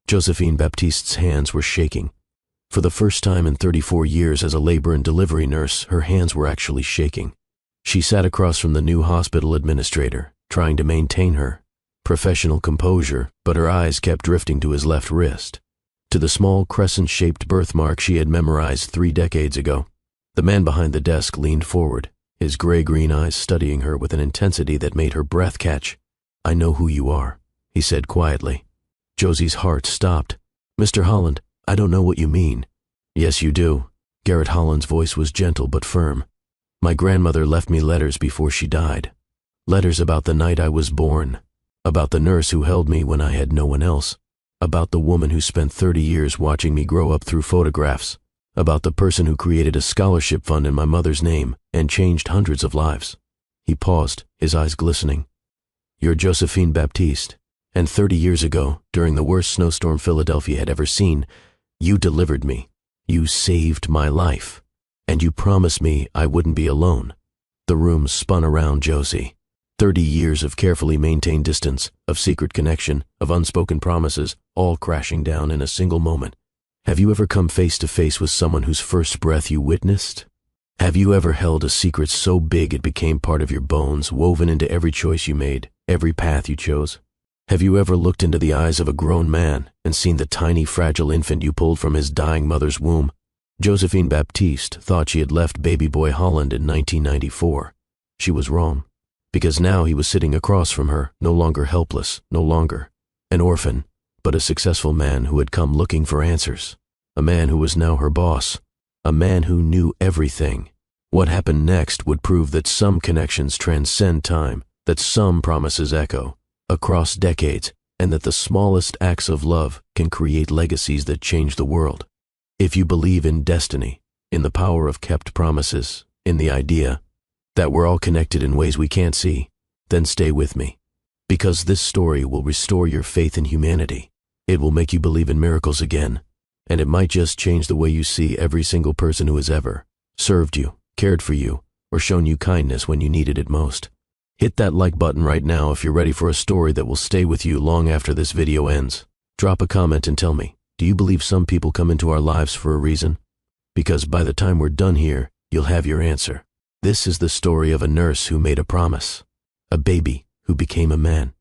Josephine Baptiste's hands were shaking. For the first time in 34 years as a labor and delivery nurse, her hands were actually shaking. She sat across from the new hospital administrator, trying to maintain her professional composure, but her eyes kept drifting to his left wrist, to the small crescent-shaped birthmark she had memorized 3 decades ago. The man behind the desk leaned forward, his gray-green eyes studying her with an intensity that made her breath catch. "I know who you are," he said quietly. Josie's heart stopped. "Mr. Holland, I don't know what you mean." "Yes, you do." Garrett Holland's voice was gentle but firm. "My grandmother left me letters before she died. Letters about the night I was born, about the nurse who held me when I had no one else, about the woman who spent 30 years watching me grow up through photographs, about the person who created a scholarship fund in my mother's name and changed hundreds of lives." He paused, his eyes glistening. "You're Josephine Baptiste, and 30 years ago, during the worst snowstorm Philadelphia had ever seen, you delivered me. You saved my life. And you promised me I wouldn't be alone." The room spun around Josie. 30 years of carefully maintained distance, of secret connection, of unspoken promises, all crashing down in a single moment. Have you ever come face to face with someone whose first breath you witnessed? Have you ever held a secret so big it became part of your bones, woven into every choice you made, every path you chose? Have you ever looked into the eyes of a grown man and seen the tiny, fragile infant you pulled from his dying mother's womb? Josephine Baptiste thought she had left baby boy Holland in 1994. She was wrong, because now he was sitting across from her, no longer helpless, no longer an orphan, but a successful man who had come looking for answers. A man who was now her boss. A man who knew everything. What happened next would prove that some connections transcend time, that some promises echo across decades, and that the smallest acts of love can create legacies that change the world. If you believe in destiny, in the power of kept promises, in the idea that we're all connected in ways we can't see, then stay with me. Because this story will restore your faith in humanity. It will make you believe in miracles again, and it might just change the way you see every single person who has ever served you, cared for you, or shown you kindness when you needed it most. Hit that like button right now if you're ready for a story that will stay with you long after this video ends. Drop a comment and tell me, do you believe some people come into our lives for a reason? Because by the time we're done here, you'll have your answer. This is the story of a nurse who made a promise, a baby who became a man,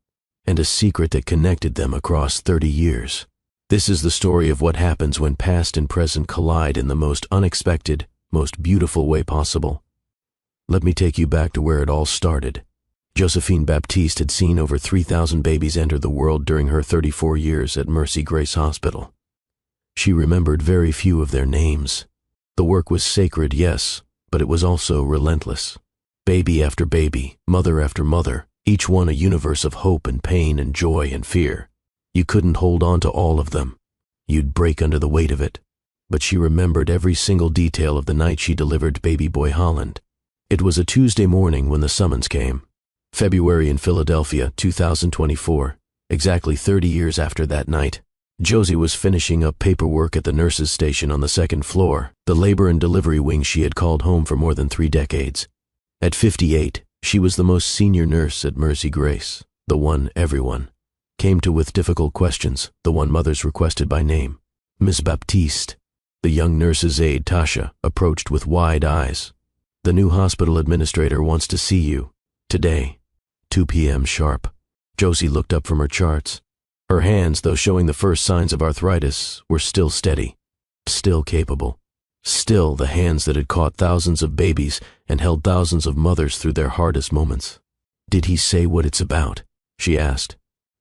and a secret that connected them across 30 years. This is the story of what happens when past and present collide in the most unexpected, most beautiful way possible. Let me take you back to where it all started. Josephine Baptiste had seen over 3,000 babies enter the world during her 34 years at Mercy Grace Hospital. She remembered very few of their names. The work was sacred, yes, but it was also relentless. Baby after baby, mother after mother, each one a universe of hope and pain and joy and fear. You couldn't hold on to all of them. You'd break under the weight of it. But she remembered every single detail of the night she delivered baby boy Holland. It was a Tuesday morning when the summons came. February in Philadelphia, 2024, exactly 30 years after that night. Josie was finishing up paperwork at the nurses' station on the 2nd floor, the labor and delivery wing she had called home for more than 3 decades. At 58, she was the most senior nurse at Mercy Grace, the one everyone came to with difficult questions, the one mothers requested by name. Miss Baptiste, the young nurse's aide Tasha, approached with wide eyes. "The new hospital administrator wants to see you. Today, 2 p.m. sharp." Josie looked up from her charts. Her hands, though showing the first signs of arthritis, were still steady, still capable. Still the hands that had caught thousands of babies and held thousands of mothers through their hardest moments. "Did he say what it's about?" she asked.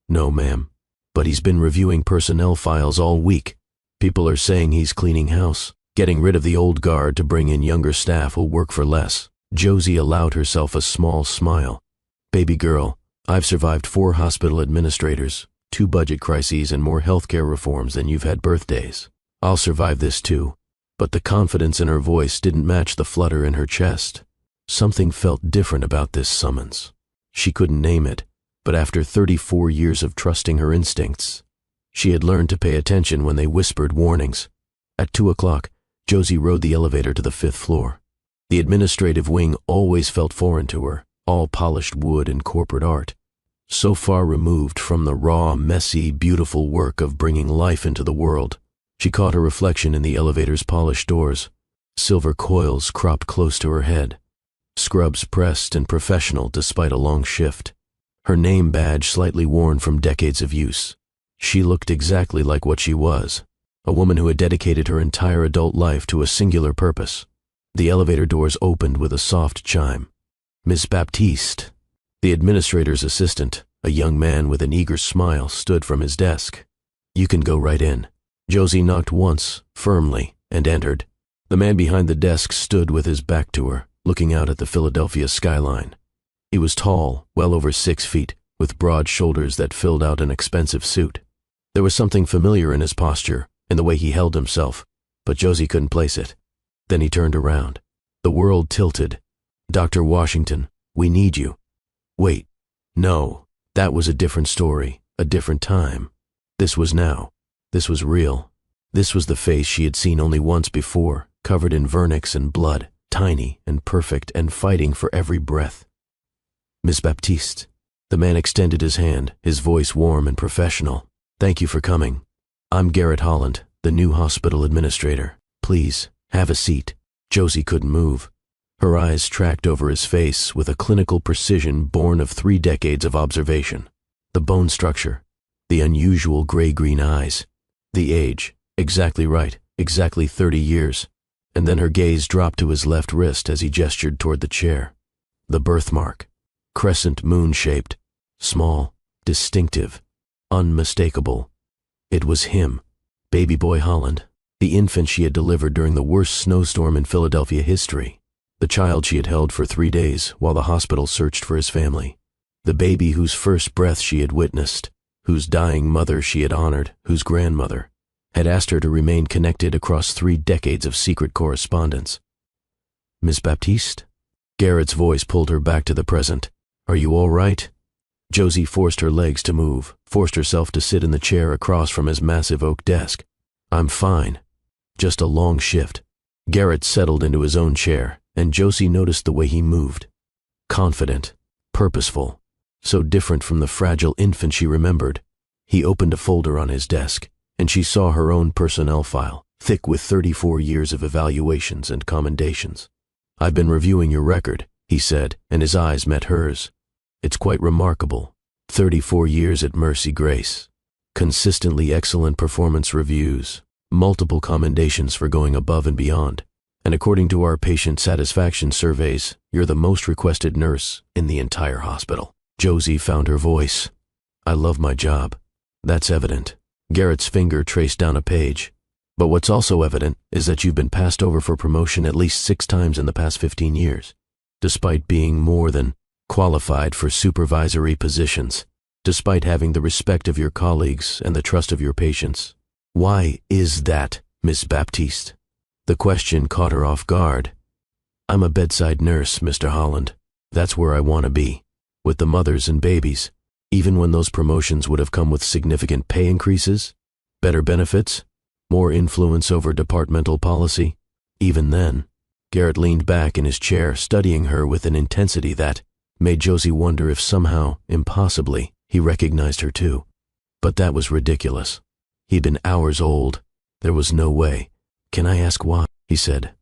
"No, ma'am. But he's been reviewing personnel files all week. People are saying he's cleaning house, getting rid of the old guard to bring in younger staff who'll work for less." Josie allowed herself a small smile. "Baby girl, I've survived 4 hospital administrators, 2 budget crises, and more healthcare reforms than you've had birthdays. I'll survive this too." But the confidence in her voice didn't match the flutter in her chest. Something felt different about this summons. She couldn't name it, but after 34 years of trusting her instincts, she had learned to pay attention when they whispered warnings. At 2 o'clock, Josie rode the elevator to the 5th floor. The administrative wing always felt foreign to her, all polished wood and corporate art. so far removed from the raw, messy, beautiful work of bringing life into the world. She caught her reflection in the elevator's polished doors, silver coils cropped close to her head, scrubs pressed and professional despite a long shift, her name badge slightly worn from decades of use. She looked exactly like what she was, a woman who had dedicated her entire adult life to a singular purpose. The elevator doors opened with a soft chime. Miss Baptiste. The administrator's assistant, a young man with an eager smile, stood from his desk. "You can go right in." Josie knocked once, firmly, and entered. The man behind the desk stood with his back to her, looking out at the Philadelphia skyline. He was tall, well over 6 feet, with broad shoulders that filled out an expensive suit. There was something familiar in his posture, in the way he held himself, but Josie couldn't place it. Then he turned around. The world tilted. "Dr. Washington, we need you." Wait, no, that was a different story, a different time. This was now. This was real. This was the face she had seen only once before, covered in vernix and blood, tiny and perfect and fighting for every breath. "Miss Baptiste." The man extended his hand, his voice warm and professional. "Thank you for coming. I'm Garrett Holland, the new hospital administrator. Please, have a seat." Josie couldn't move. Her eyes tracked over his face with a clinical precision born of 3 decades of observation. The bone structure, the unusual gray-green eyes, the age, exactly right, exactly 30 years. And then her gaze dropped to his left wrist as he gestured toward the chair. The birthmark, crescent moon-shaped, small, distinctive, unmistakable. It was him, baby boy Holland, the infant she had delivered during the worst snowstorm in Philadelphia history. The child she had held for 3 days while the hospital searched for his family. The baby whose first breath she had witnessed, whose dying mother she had honored, whose grandmother had asked her to remain connected across 3 decades of secret correspondence. "Miss Baptiste?" Garrett's voice pulled her back to the present. "Are you all right?" Josie forced her legs to move, forced herself to sit in the chair across from his massive oak desk. "I'm fine. Just a long shift." Garrett settled into his own chair, and Josie noticed the way he moved. Confident, purposeful, so different from the fragile infant she remembered. He opened a folder on his desk, and she saw her own personnel file, thick with 34 years of evaluations and commendations. "I've been reviewing your record," he said, and his eyes met hers. "It's quite remarkable. 34 years at Mercy Grace. Consistently excellent performance reviews, multiple commendations for going above and beyond. And according to our patient satisfaction surveys, you're the most requested nurse in the entire hospital." Josie found her voice. "I love my job. That's evident." Garrett's finger traced down a page. "But what's also evident is that you've been passed over for promotion at least 6 times in the past 15 years, despite being more than qualified for supervisory positions, despite having the respect of your colleagues and the trust of your patients. Why is that, Miss Baptiste?" The question caught her off guard. "I'm a bedside nurse, Mr. Holland. That's where I want to be, with the mothers and babies, even when those promotions would have come with significant pay increases, better benefits, more influence over departmental policy. Even then." Garrett leaned back in his chair, studying her with an intensity that made Josie wonder if somehow, impossibly, he recognized her too. But that was ridiculous. He'd been hours old. There was no way. "Can I ask why?" he said.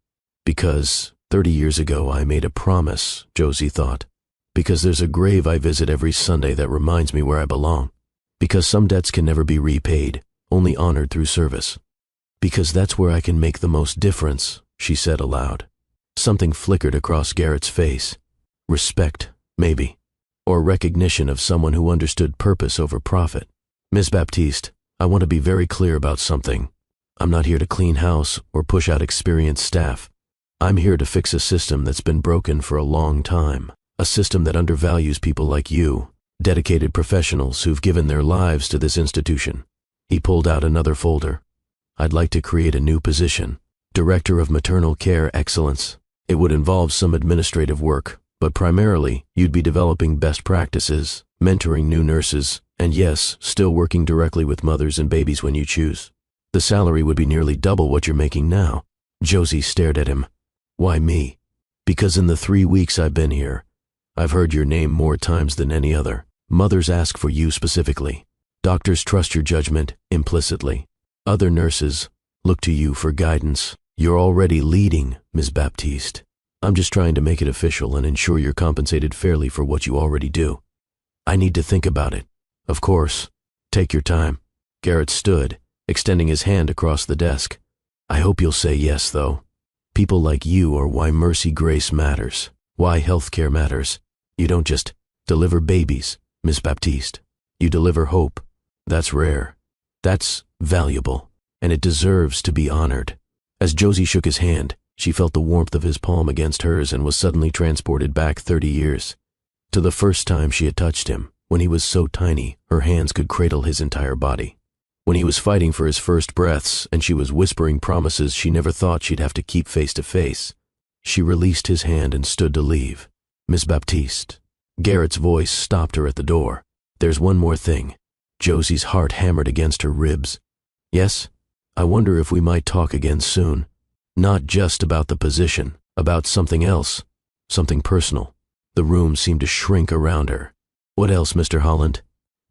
"Because 30 years ago I made a promise," Josie thought. "Because there's a grave I visit every Sunday that reminds me where I belong. Because some debts can never be repaid, only honored through service. Because that's where I can make the most difference," she said aloud. Something flickered across Garrett's face. Respect, maybe. Or recognition of someone who understood purpose over profit. "Miss Baptiste, I want to be very clear about something. I'm not here to clean house or push out experienced staff. I'm here to fix a system that's been broken for a long time. A system that undervalues people like you, dedicated professionals who've given their lives to this institution." He pulled out another folder. "I'd like to create a new position, Director of Maternal Care Excellence. It would involve some administrative work, but primarily you'd be developing best practices, mentoring new nurses, and yes, still working directly with mothers and babies when you choose. The salary would be nearly double what you're making now." Josie stared at him. "Why me?" "Because in the 3 weeks I've been here, I've heard your name more times than any other. Mothers ask for you specifically. Doctors trust your judgment implicitly. Other nurses look to you for guidance. You're already leading, Ms. Baptiste. I'm just trying to make it official and ensure you're compensated fairly for what you already do. I need to think about it. Of course. Take your time. Garrett stood, extending his hand across the desk. I hope you'll say yes, though. People like you are why Mercy Grace matters, why healthcare matters. You don't just deliver babies, Ms. Baptiste. You deliver hope. That's rare. That's valuable, and it deserves to be honored. As Josie shook his hand, she felt the warmth of his palm against hers and was suddenly transported back 30 years. To the first time she had touched him, when he was so tiny, her hands could cradle his entire body. When he was fighting for his first breaths and she was whispering promises she never thought she'd have to keep face to face. She released his hand and stood to leave. Miss Baptiste. Garrett's voice stopped her at the door. There's one more thing. Josie's heart hammered against her ribs. Yes? I wonder if we might talk again soon. Not just about the position, about something else, something personal. The room seemed to shrink around her. What else, Mr. Holland?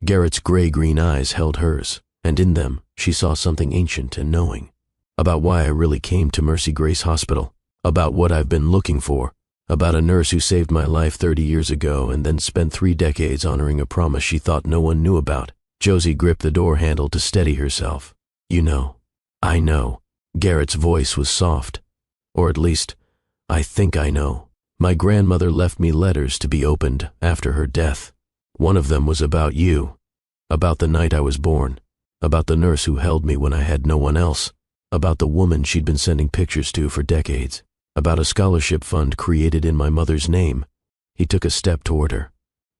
Garrett's gray-green eyes held hers, and in them she saw something ancient and knowing. About why I really came to Mercy Grace Hospital, about what I've been looking for, about a nurse who saved my life 30 years ago and then spent 3 decades honoring a promise she thought no one knew about. Josie gripped the door handle to steady herself. You know. I know. Garrett's voice was soft. Or at least, I think I know. My grandmother left me letters to be opened after her death. One of them was about you, about the night I was born, about the nurse who held me when I had no one else, about the woman she'd been sending pictures to for decades, about a scholarship fund created in my mother's name. He took a step toward her.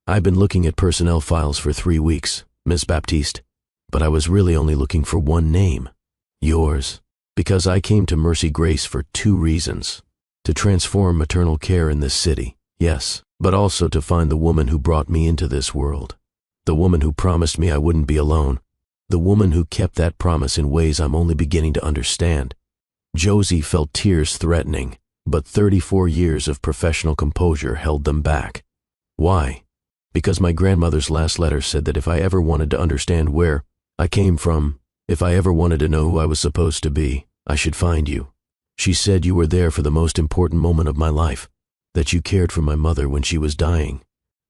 I've been looking at personnel files for 3 weeks, Miss Baptiste, but I was really only looking for one name. Yours. Because I came to Mercy Grace for 2 reasons. To transform maternal care in this city, yes, but also to find the woman who brought me into this world. The woman who promised me I wouldn't be alone. The woman who kept that promise in ways I'm only beginning to understand. Josie felt tears threatening, but 34 years of professional composure held them back. Why? Because my grandmother's last letter said that if I ever wanted to understand where I came from, if I ever wanted to know who I was supposed to be, I should find you. She said you were there for the most important moment of my life, that you cared for my mother when she was dying,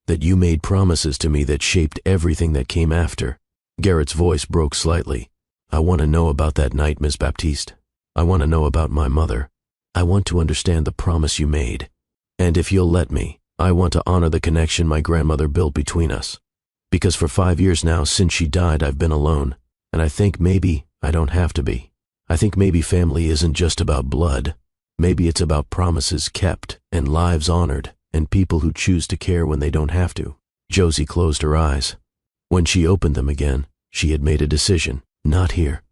that you made promises to me that shaped everything that came after. Garrett's voice broke slightly. I want to know about that night, Miss Baptiste. I want to know about my mother. I want to understand the promise you made. And if you'll let me, I want to honor the connection my grandmother built between us. Because for 5 years now since she died, I've been alone, and I think maybe I don't have to be. I think maybe family isn't just about blood. Maybe it's about promises kept and lives honored and people who choose to care when they don't have to. Josie closed her eyes. When she opened them again, she had made a decision. Not here,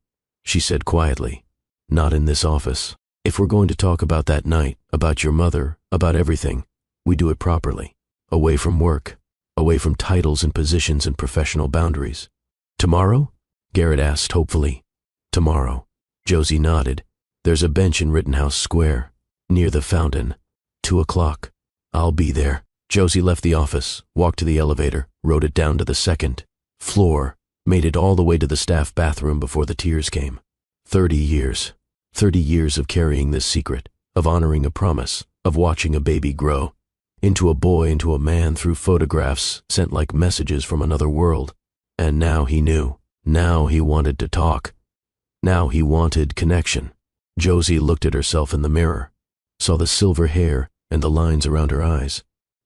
she said quietly. Not in this office. If we're going to talk about that night, about your mother, about everything, we do it properly. Away from work, away from titles and positions and professional boundaries. Tomorrow? Garrett asked hopefully. Tomorrow. Josie nodded. There's a bench in Rittenhouse Square, near the fountain. 2 o'clock. I'll be there. Josie left the office, walked to the elevator, rode it down to the 2nd floor, made it all the way to the staff bathroom before the tears came. 30 years. 30 years of carrying this secret, of honoring a promise, of watching a baby grow. Into a boy, into a man through photographs sent like messages from another world. And now he knew. Now he wanted to talk. Now he wanted connection. Josie looked at herself in the mirror, saw the silver hair and the lines around her eyes,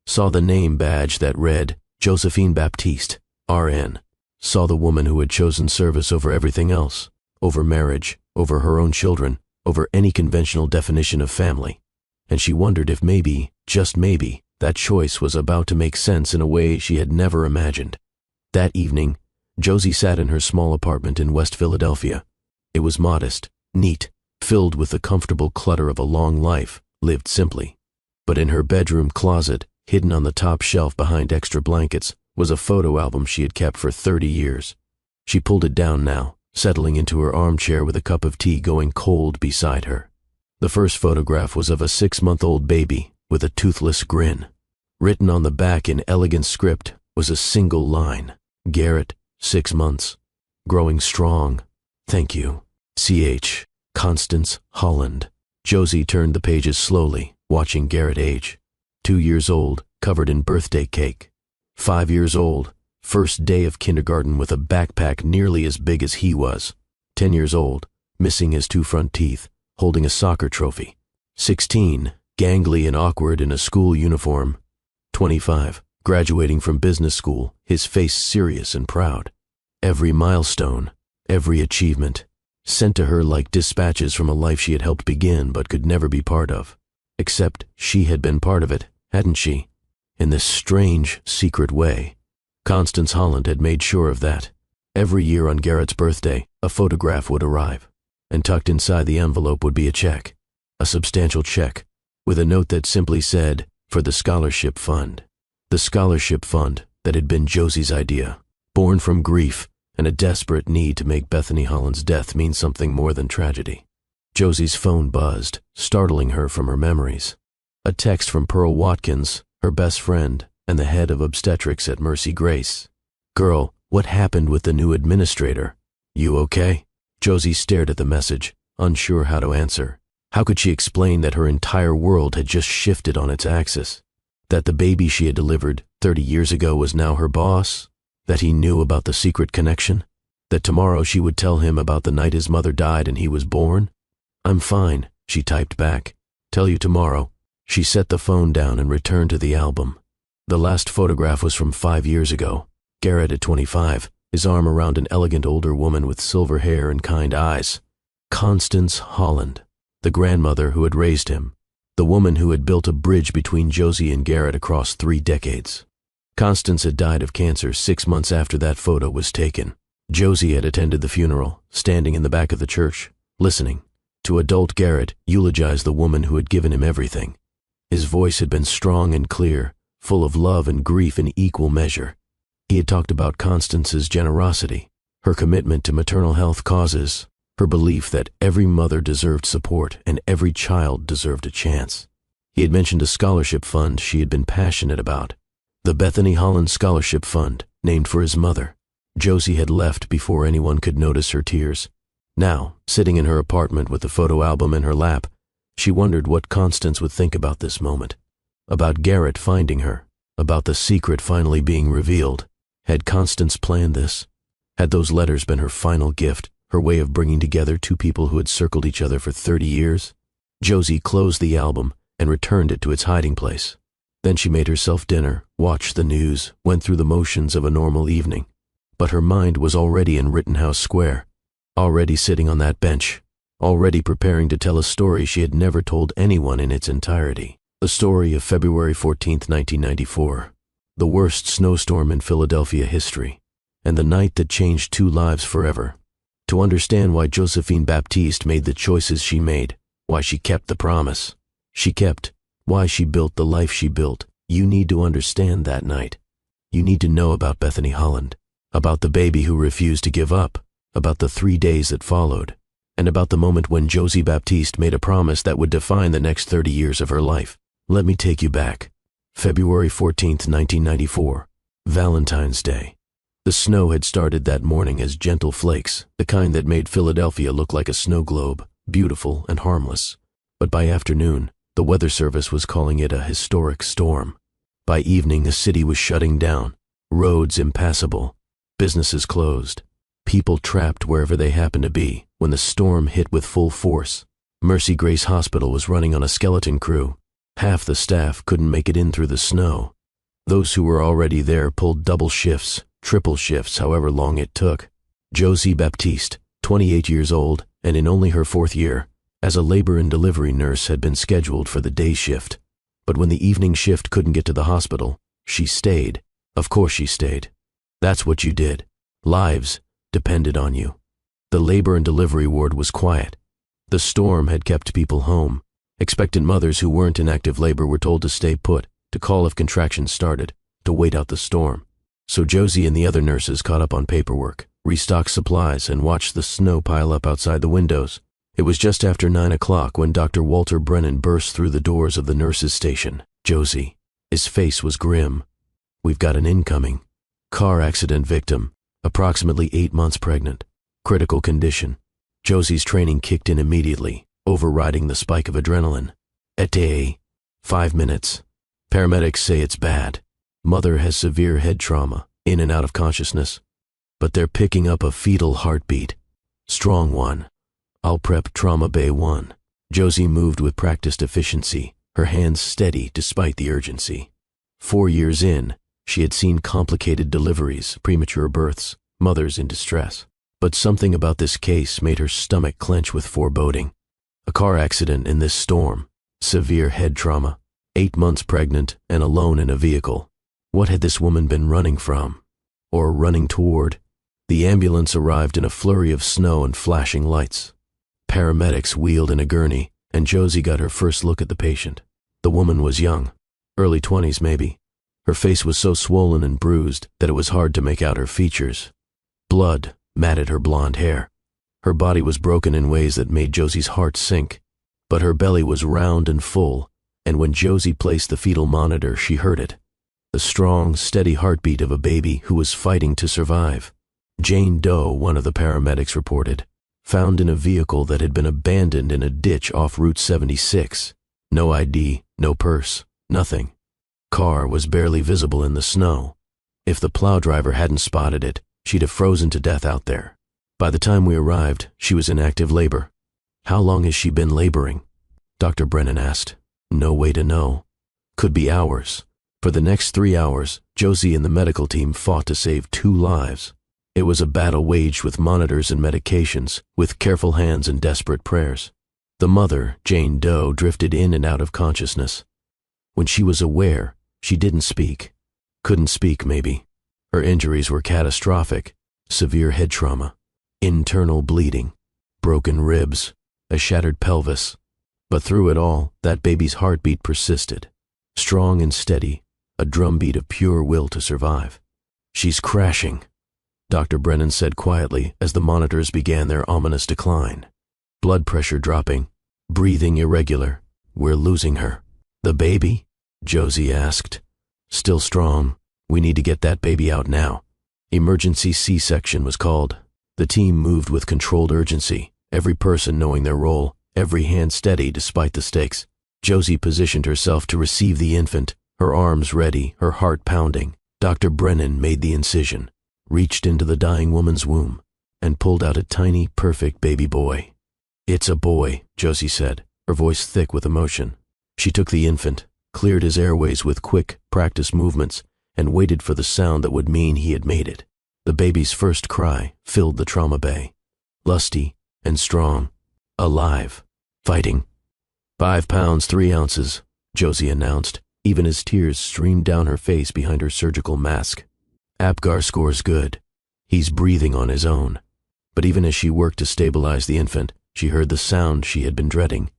saw the name badge that read Josephine Baptiste, RN, saw the woman who had chosen service over everything else, over marriage, over her own children, over any conventional definition of family. And she wondered if maybe, just maybe, that choice was about to make sense in a way she had never imagined. That evening, Josie sat in her small apartment in West Philadelphia. It was modest, neat, filled with the comfortable clutter of a long life, lived simply. But in her bedroom closet, hidden on the top shelf behind extra blankets, was a photo album she had kept for 30 years. She pulled it down now, settling into her armchair with a cup of tea going cold beside her. The first photograph was of a 6-month-old baby with a toothless grin. Written on the back in elegant script was a single line. Garrett, 6 months. Growing strong. Thank you. CH. Constance Holland. Josie turned the pages slowly, watching Garrett age. 2 years old, covered in birthday cake. 5 years old, first day of kindergarten with a backpack nearly as big as he was. 10 years old, missing his 2 front teeth, holding a soccer trophy. 16, gangly and awkward in a school uniform. 25, graduating from business school, his face serious and proud. Every milestone, every achievement, sent to her like dispatches from a life she had helped begin but could never be part of. Except she had been part of it, hadn't she? In this strange, secret way. Constance Holland had made sure of that. Every year on Garrett's birthday, a photograph would arrive, and tucked inside the envelope would be a check. A substantial check, with a note that simply said, for the scholarship fund. The scholarship fund that had been Josie's idea, born from grief and a desperate need to make Bethany Holland's death mean something more than tragedy. Josie's phone buzzed, startling her from her memories. A text from Pearl Watkins, her best friend, and the head of obstetrics at Mercy Grace. Girl, what happened with the new administrator? You okay? Josie stared at the message, unsure how to answer. How could she explain that her entire world had just shifted on its axis? That the baby she had delivered 30 years ago was now her boss? That he knew about the secret connection? That tomorrow she would tell him about the night his mother died and he was born? I'm fine, she typed back. Tell you tomorrow. She set the phone down and returned to the album. The last photograph was from 5 years ago. Garrett at 25, his arm around an elegant older woman with silver hair and kind eyes. Constance Holland, the grandmother who had raised him, the woman who had built a bridge between Josie and Garrett across 3 decades. Constance had died of cancer 6 months after that photo was taken. Josie had attended the funeral, standing in the back of the church, listening to adult Garrett eulogize the woman who had given him everything. His voice had been strong and clear, full of love and grief in equal measure. He had talked about Constance's generosity, her commitment to maternal health causes, her belief that every mother deserved support and every child deserved a chance. He had mentioned a scholarship fund she had been passionate about, the Bethany Holland Scholarship Fund, named for his mother. Josie had left before anyone could notice her tears. Now, sitting in her apartment with the photo album in her lap, she wondered what Constance would think about this moment, about Garrett finding her, about the secret finally being revealed. Had Constance planned this? Had those letters been her final gift, her way of bringing together 2 people who had circled each other for 30 years? Josie closed the album and returned it to its hiding place. Then she made herself dinner, watched the news, went through the motions of a normal evening. But her mind was already in Rittenhouse Square, already sitting on that bench, already preparing to tell a story she had never told anyone in its entirety. The story of February 14, 1994, the worst snowstorm in Philadelphia history, and the night that changed 2 lives forever. To understand why Josephine Baptiste made the choices she made, why she kept the promise she kept, why she built the life she built, you need to understand that night. You need to know about Bethany Holland, about the baby who refused to give up, about the 3 days that followed, and about the moment when Josie Baptiste made a promise that would define the next 30 years of her life. Let me take you back. February 14th, 1994, Valentine's Day. The snow had started that morning as gentle flakes, the kind that made Philadelphia look like a snow globe, beautiful and harmless. But by afternoon, the Weather Service was calling it a historic storm. By evening, the city was shutting down, roads impassable, businesses closed, people trapped wherever they happened to be. When the storm hit with full force, Mercy Grace Hospital was running on a skeleton crew. Half the staff couldn't make it in through the snow. Those who were already there pulled double shifts, triple shifts, however long it took. Josie Baptiste, 28 years old and in only her 4th year, as a labor and delivery nurse, had been scheduled for the day shift. But when the evening shift couldn't get to the hospital, she stayed. Of course she stayed. That's what you did. Lives depended on you. The labor and delivery ward was quiet. The storm had kept people home. Expectant mothers who weren't in active labor were told to stay put, to call if contractions started, to wait out the storm. So Josie and the other nurses caught up on paperwork, restocked supplies, and watched the snow pile up outside the windows. It was just after 9 o'clock when Dr. Walter Brennan burst through the doors of the nurses' station. Josie. His face was grim. We've got an incoming, Car accident victim, approximately 8 months pregnant, critical condition. Josie's training kicked in immediately, overriding the spike of adrenaline. Ete, 5 minutes. Paramedics say it's bad. Mother has severe head trauma, in and out of consciousness. But they're picking up a fetal heartbeat. Strong one. I'll prep trauma bay 1. Josie moved with practiced efficiency, her hands steady despite the urgency. 4 years in, she had seen complicated deliveries, premature births, mothers in distress. But something about this case made her stomach clench with foreboding. A car accident in this storm, severe head trauma, 8 months pregnant and alone in a vehicle. What had this woman been running from? Or running toward? The ambulance arrived in a flurry of snow and flashing lights. Paramedics wheeled in a gurney, and Josie got her first look at the patient. The woman was young, early 20s maybe. Her face was so swollen and bruised that it was hard to make out her features. Blood matted her blonde hair. Her body was broken in ways that made Josie's heart sink, but her belly was round and full, and when Josie placed the fetal monitor, she heard it. The strong, steady heartbeat of a baby who was fighting to survive. Jane Doe, one of the paramedics reported, found in a vehicle that had been abandoned in a ditch off Route 76. No ID, no purse, nothing. Car was barely visible in the snow. If the plow driver hadn't spotted it, she'd have frozen to death out there. By the time we arrived, she was in active labor. How long has she been laboring? Dr. Brennan asked. No way to know. Could be hours. For the next 3 hours, Josie and the medical team fought to save 2 lives. It was a battle waged with monitors and medications, with careful hands and desperate prayers. The mother, Jane Doe, drifted in and out of consciousness. When she was aware, she didn't speak. Couldn't speak, maybe. Her injuries were catastrophic. Severe head trauma, internal bleeding, broken ribs, a shattered pelvis. But through it all, that baby's heartbeat persisted. Strong and steady, a drumbeat of pure will to survive. She's crashing, Dr. Brennan said quietly as the monitors began their ominous decline. Blood pressure dropping, breathing irregular. We're losing her. The baby? Josie asked. Still strong. We need to get that baby out now. Emergency C-section was called. The team moved with controlled urgency, every person knowing their role, every hand steady despite the stakes. Josie positioned herself to receive the infant, her arms ready, her heart pounding. Dr. Brennan made the incision, reached into the dying woman's womb, and pulled out a tiny, perfect baby boy. It's a boy, Josie said, her voice thick with emotion. She took the infant, cleared his airways with quick, practiced movements, and waited for the sound that would mean he had made it. The baby's first cry filled the trauma bay. Lusty and strong, alive, fighting. 5 pounds, 3 ounces, Josie announced, even as tears streamed down her face behind her surgical mask. Apgar scores good. He's breathing on his own. But even as she worked to stabilize the infant, she heard the sound she had been dreading.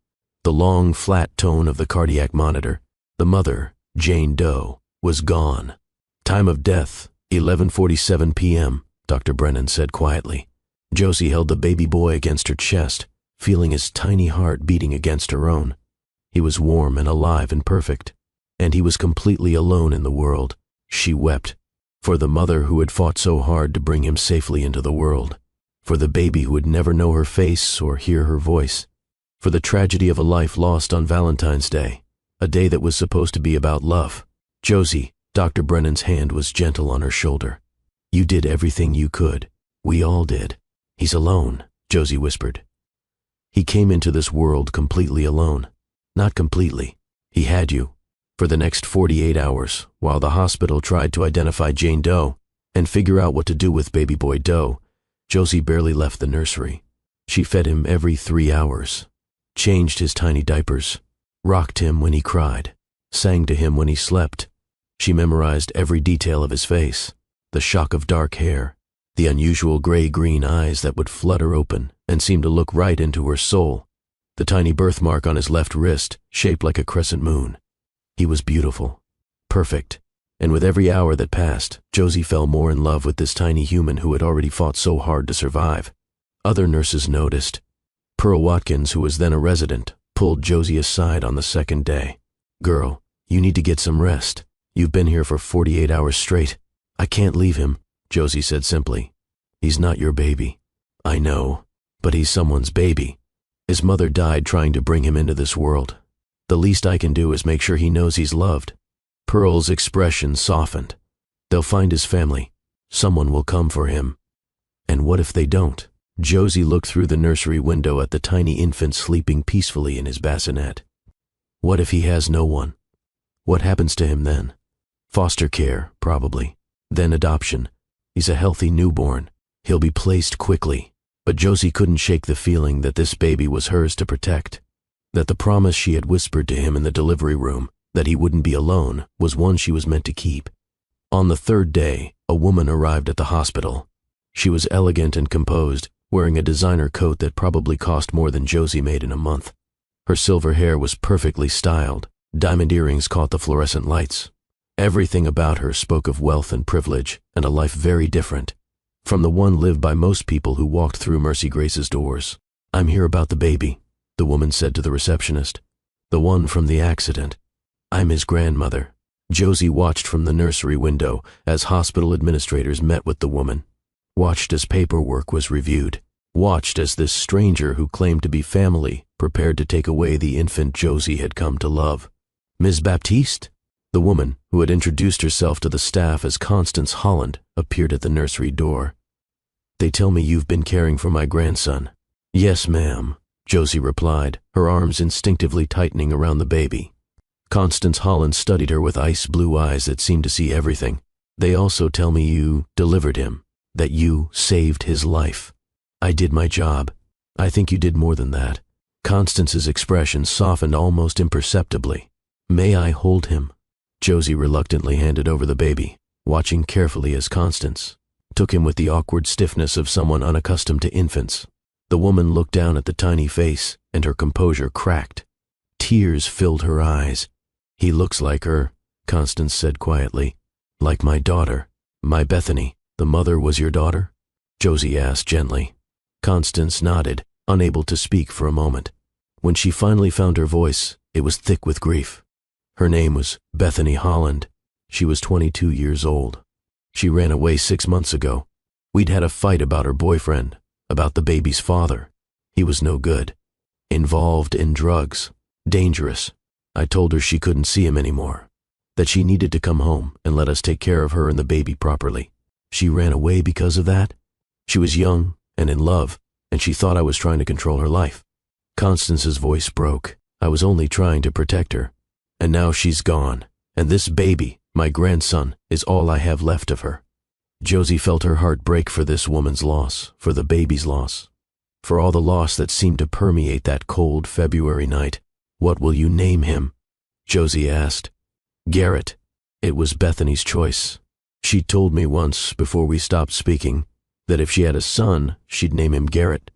The long, flat tone of the cardiac monitor. The mother, Jane Doe, was gone. Time of death, 11:47 p.m., Dr. Brennan said quietly. Josie held the baby boy against her chest, feeling his tiny heart beating against her own. He was warm and alive and perfect, and he was completely alone in the world. She wept, for the mother who had fought so hard to bring him safely into the world, for the baby who would never know her face or hear her voice, for the tragedy of a life lost on Valentine's Day, a day that was supposed to be about love. Josie, Dr. Brennan's hand was gentle on her shoulder. You did everything you could. We all did. He's alone, Josie whispered. He came into this world completely alone. Not completely. He had you. For the next 48 hours, while the hospital tried to identify Jane Doe and figure out what to do with baby boy Doe, Josie barely left the nursery. She fed him every 3 hours, changed his tiny diapers, rocked him when he cried, sang to him when he slept. She memorized every detail of his face, the shock of dark hair, the unusual gray-green eyes that would flutter open and seem to look right into her soul, the tiny birthmark on his left wrist shaped like a crescent moon. He was beautiful, perfect, and with every hour that passed, Josie fell more in love with this tiny human who had already fought so hard to survive. Other nurses noticed. Pearl Watkins, who was then a resident, pulled Josie aside on the second day. Girl, you need to get some rest. You've been here for 48 hours straight. "I can't leave him," Josie said simply. "He's not your baby." "I know, but he's someone's baby. His mother died trying to bring him into this world. The least I can do is make sure he knows he's loved." Pearl's expression softened. "They'll find his family. Someone will come for him." "And what if they don't?" Josie looked through the nursery window at the tiny infant sleeping peacefully in his bassinet. "What if he has no one? What happens to him then?" "Foster care, probably. Then adoption. He's a healthy newborn. He'll be placed quickly." But Josie couldn't shake the feeling that this baby was hers to protect, that the promise she had whispered to him in the delivery room, that he wouldn't be alone, was one she was meant to keep. On the third day, a woman arrived at the hospital. She was elegant and composed, wearing a designer coat that probably cost more than Josie made in a month. Her silver hair was perfectly styled. Diamond earrings caught the fluorescent lights. Everything about her spoke of wealth and privilege, and a life very different from the one lived by most people who walked through Mercy Grace's doors. "I'm here about the baby," the woman said to the receptionist. "The one from the accident. I'm his grandmother." Josie watched from the nursery window as hospital administrators met with the woman, watched as paperwork was reviewed, watched as this stranger who claimed to be family prepared to take away the infant Josie had come to love. "Ms. Baptiste?" The woman, who had introduced herself to the staff as Constance Holland, appeared at the nursery door. "They tell me you've been caring for my grandson." "Yes, ma'am," Josie replied, her arms instinctively tightening around the baby. Constance Holland studied her with ice-blue eyes that seemed to see everything. "They also tell me you delivered him, that you saved his life." "I did my job. I think you did more than that." Constance's expression softened almost imperceptibly. "May I hold him?" Josie reluctantly handed over the baby, watching carefully as Constance took him with the awkward stiffness of someone unaccustomed to infants. The woman looked down at the tiny face, and her composure cracked. Tears filled her eyes. "He looks like her," Constance said quietly. "Like my daughter. My Bethany. The mother was your daughter?" Josie asked gently. Constance nodded, unable to speak for a moment. When she finally found her voice, it was thick with grief. Her name was Bethany Holland. She was 22 years old. She ran away 6 months ago. We'd had a fight about her boyfriend, about the baby's father. He was no good. Involved in drugs. Dangerous. I told her she couldn't see him anymore, that she needed to come home and let us take care of her and the baby properly. She ran away because of that? She was young and in love, and she thought I was trying to control her life. Constance's voice broke. I was only trying to protect her. And now she's gone, and this baby, my grandson, is all I have left of her. Josie felt her heart break for this woman's loss, for the baby's loss, for all the loss that seemed to permeate that cold February night. "What will you name him?" Josie asked. "Garrett." It was Bethany's choice. She told me once, before we stopped speaking, that if she had a son, she'd name him Garrett.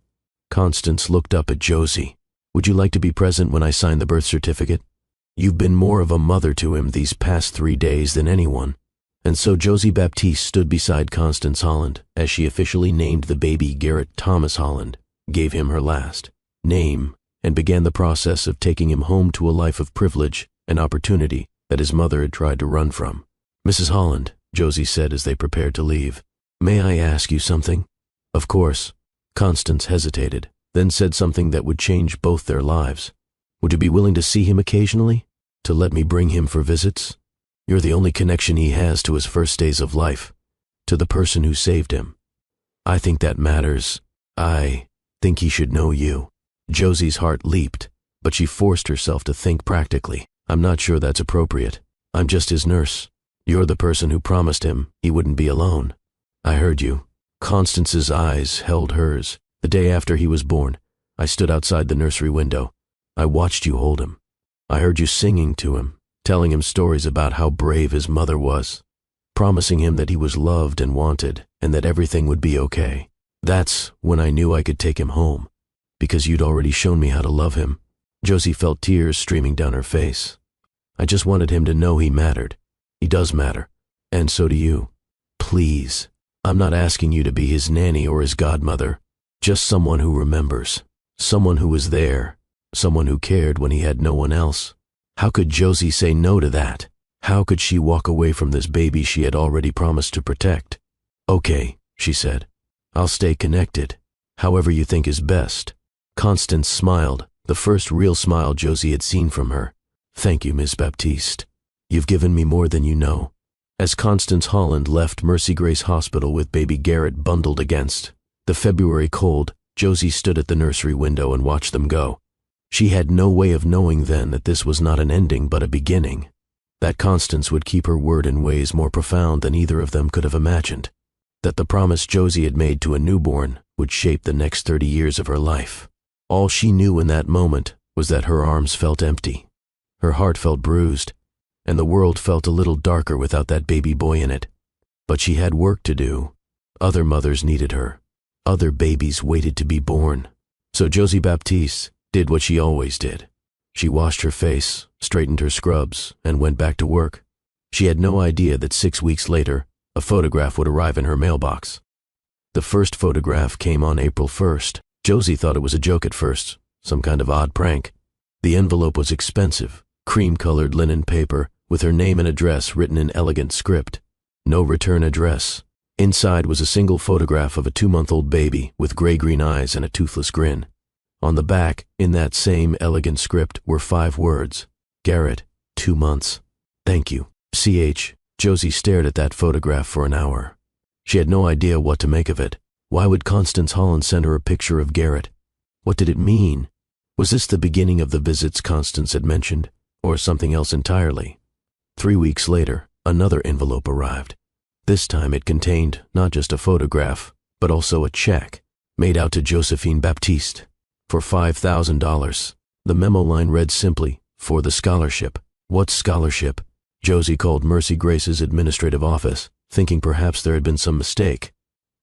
Constance looked up at Josie. "Would you like to be present when I sign the birth certificate? You've been more of a mother to him these past 3 days than anyone." And so Josie Baptiste stood beside Constance Holland as she officially named the baby Garrett Thomas Holland, gave him her last name, and began the process of taking him home to a life of privilege and opportunity that his mother had tried to run from. "Mrs. Holland," Josie said as they prepared to leave, "may I ask you something?" "Of course." Constance hesitated, then said something that would change both their lives. "Would you be willing to see him occasionally? To let me bring him for visits? You're the only connection he has to his first days of life, to the person who saved him. I think that matters. I think he should know you." Josie's heart leaped, but she forced herself to think practically. "I'm not sure that's appropriate. I'm just his nurse. You're the person who promised him he wouldn't be alone." "I heard you." Constance's eyes held hers. "The day after he was born, I stood outside the nursery window. I watched you hold him. I heard you singing to him, telling him stories about how brave his mother was, promising him that he was loved and wanted, and that everything would be okay. That's when I knew I could take him home, because you'd already shown me how to love him." Josie felt tears streaming down her face. "I just wanted him to know he mattered. He does matter, and so do you. Please, I'm not asking you to be his nanny or his godmother, just someone who remembers, someone who was there, someone who cared when he had no one else." How could Josie say no to that? How could she walk away from this baby she had already promised to protect? "Okay," she said. "I'll stay connected. However you think is best." Constance smiled, the first real smile Josie had seen from her. "Thank you, Miss Baptiste. You've given me more than you know." As Constance Holland left Mercy Grace Hospital with baby Garrett bundled against the February cold, Josie stood at the nursery window and watched them go. She had no way of knowing then that this was not an ending but a beginning, that Constance would keep her word in ways more profound than either of them could have imagined, that the promise Josie had made to a newborn would shape the next 30 years of her life. All she knew in that moment was that her arms felt empty, her heart felt bruised, and the world felt a little darker without that baby boy in it. But she had work to do. Other mothers needed her. Other babies waited to be born. So Josie Baptiste did what she always did. She washed her face, straightened her scrubs, and went back to work. She had no idea that 6 weeks later, a photograph would arrive in her mailbox. The first photograph came on April 1st. Josie thought it was a joke at first, some kind of odd prank. The envelope was expensive, cream-colored linen paper with her name and address written in elegant script. No return address. Inside was a single photograph of a 2-month-old baby with gray-green eyes and a toothless grin. On the back, in that same elegant script, were 5 words. Garrett, 2 months. Thank you. CH. Josie stared at that photograph for an hour. She had no idea what to make of it. Why would Constance Holland send her a picture of Garrett? What did it mean? Was this the beginning of the visits Constance had mentioned, or something else entirely? 3 weeks later, another envelope arrived. This time it contained not just a photograph, but also a check, made out to Josephine Baptiste, for $5,000. The memo line read simply, "For the scholarship." What scholarship? Josie called Mercy Grace's administrative office, thinking perhaps there had been some mistake.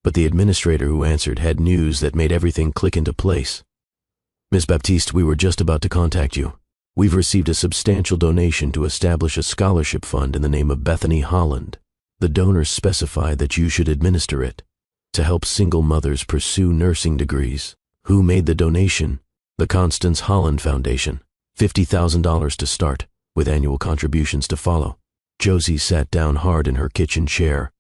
But the administrator who answered had news that made everything click into place. "Miss Baptiste, we were just about to contact you. We've received a substantial donation to establish a scholarship fund in the name of Bethany Holland. The donors specify that you should administer it, to help single mothers pursue nursing degrees." Who made the donation? The Constance Holland Foundation. $50,000 to start, with annual contributions to follow. Josie sat down hard in her kitchen chair.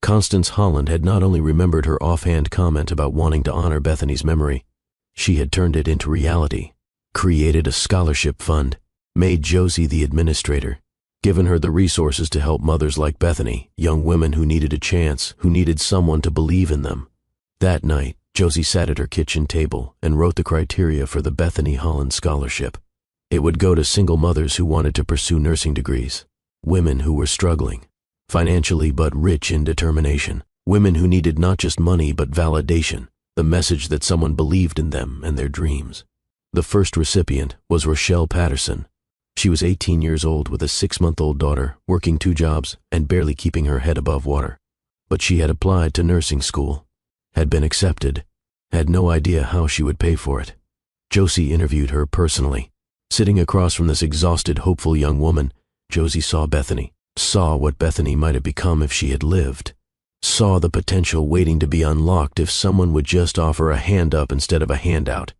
Constance Holland had not only remembered her offhand comment about wanting to honor Bethany's memory, she had turned it into reality, created a scholarship fund, made Josie the administrator, given her the resources to help mothers like Bethany, young women who needed a chance, who needed someone to believe in them. That night, Josie sat at her kitchen table and wrote the criteria for the Bethany Holland Scholarship. It would go to single mothers who wanted to pursue nursing degrees, women who were struggling, financially but rich in determination, women who needed not just money but validation, the message that someone believed in them and their dreams. The first recipient was Rochelle Patterson. She was 18 years old with a 6-month-old daughter, working 2 jobs and barely keeping her head above water. But she had applied to nursing school, had been accepted, had no idea how she would pay for it. Josie interviewed her personally. Sitting across from this exhausted, hopeful young woman, Josie saw Bethany, saw what Bethany might have become if she had lived, saw the potential waiting to be unlocked if someone would just offer a hand up instead of a handout.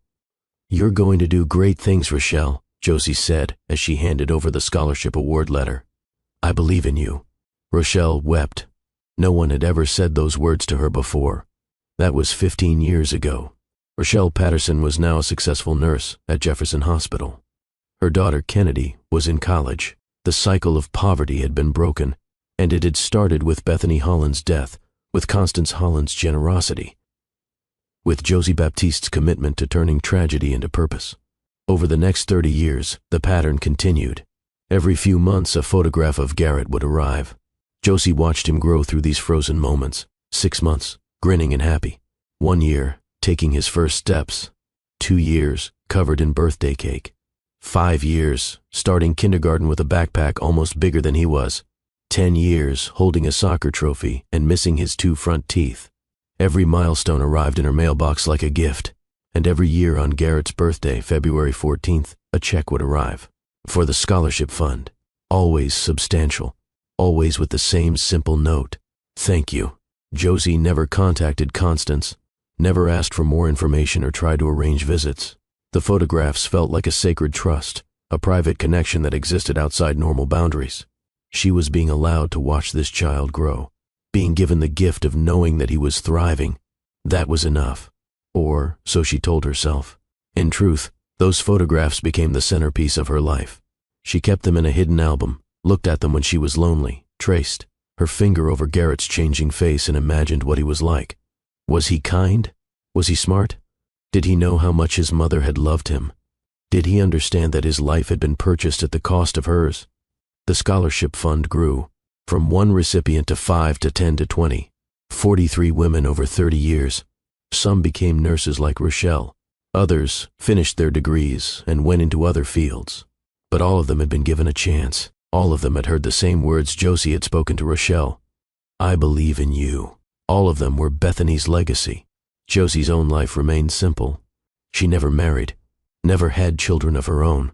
"You're going to do great things, Rochelle," Josie said as she handed over the scholarship award letter. "I believe in you." Rochelle wept. No one had ever said those words to her before. That was 15 years ago. Rochelle Patterson was now a successful nurse at Jefferson Hospital. Her daughter Kennedy was in college. The cycle of poverty had been broken, and it had started with Bethany Holland's death, with Constance Holland's generosity, with Josie Baptiste's commitment to turning tragedy into purpose. Over the next 30 years, the pattern continued. Every few months, a photograph of Garrett would arrive. Josie watched him grow through these frozen moments. 6 months, grinning and happy. 1 year, taking his first steps. 2 years, covered in birthday cake. 5 years, starting kindergarten with a backpack almost bigger than he was. 10 years, holding a soccer trophy and missing his 2 front teeth. Every milestone arrived in her mailbox like a gift, and every year on Garrett's birthday, February 14th, a check would arrive. For the scholarship fund. Always substantial, always with the same simple note. "Thank you." Josie never contacted Constance, never asked for more information or tried to arrange visits. The photographs felt like a sacred trust, a private connection that existed outside normal boundaries. She was being allowed to watch this child grow, being given the gift of knowing that he was thriving. That was enough. Or, so she told herself. In truth, those photographs became the centerpiece of her life. She kept them in a hidden album, looked at them when she was lonely, traced her finger over Garrett's changing face and imagined what he was like. Was he kind? Was he smart? Did he know how much his mother had loved him? Did he understand that his life had been purchased at the cost of hers? The scholarship fund grew, from 1 recipient to 5 to 10 to 20, 43 women over 30 years. Some became nurses like Rochelle. Others finished their degrees and went into other fields. But all of them had been given a chance. All of them had heard the same words Josie had spoken to Rochelle. I believe in you. All of them were Bethany's legacy. Josie's own life remained simple. She never married, never had children of her own.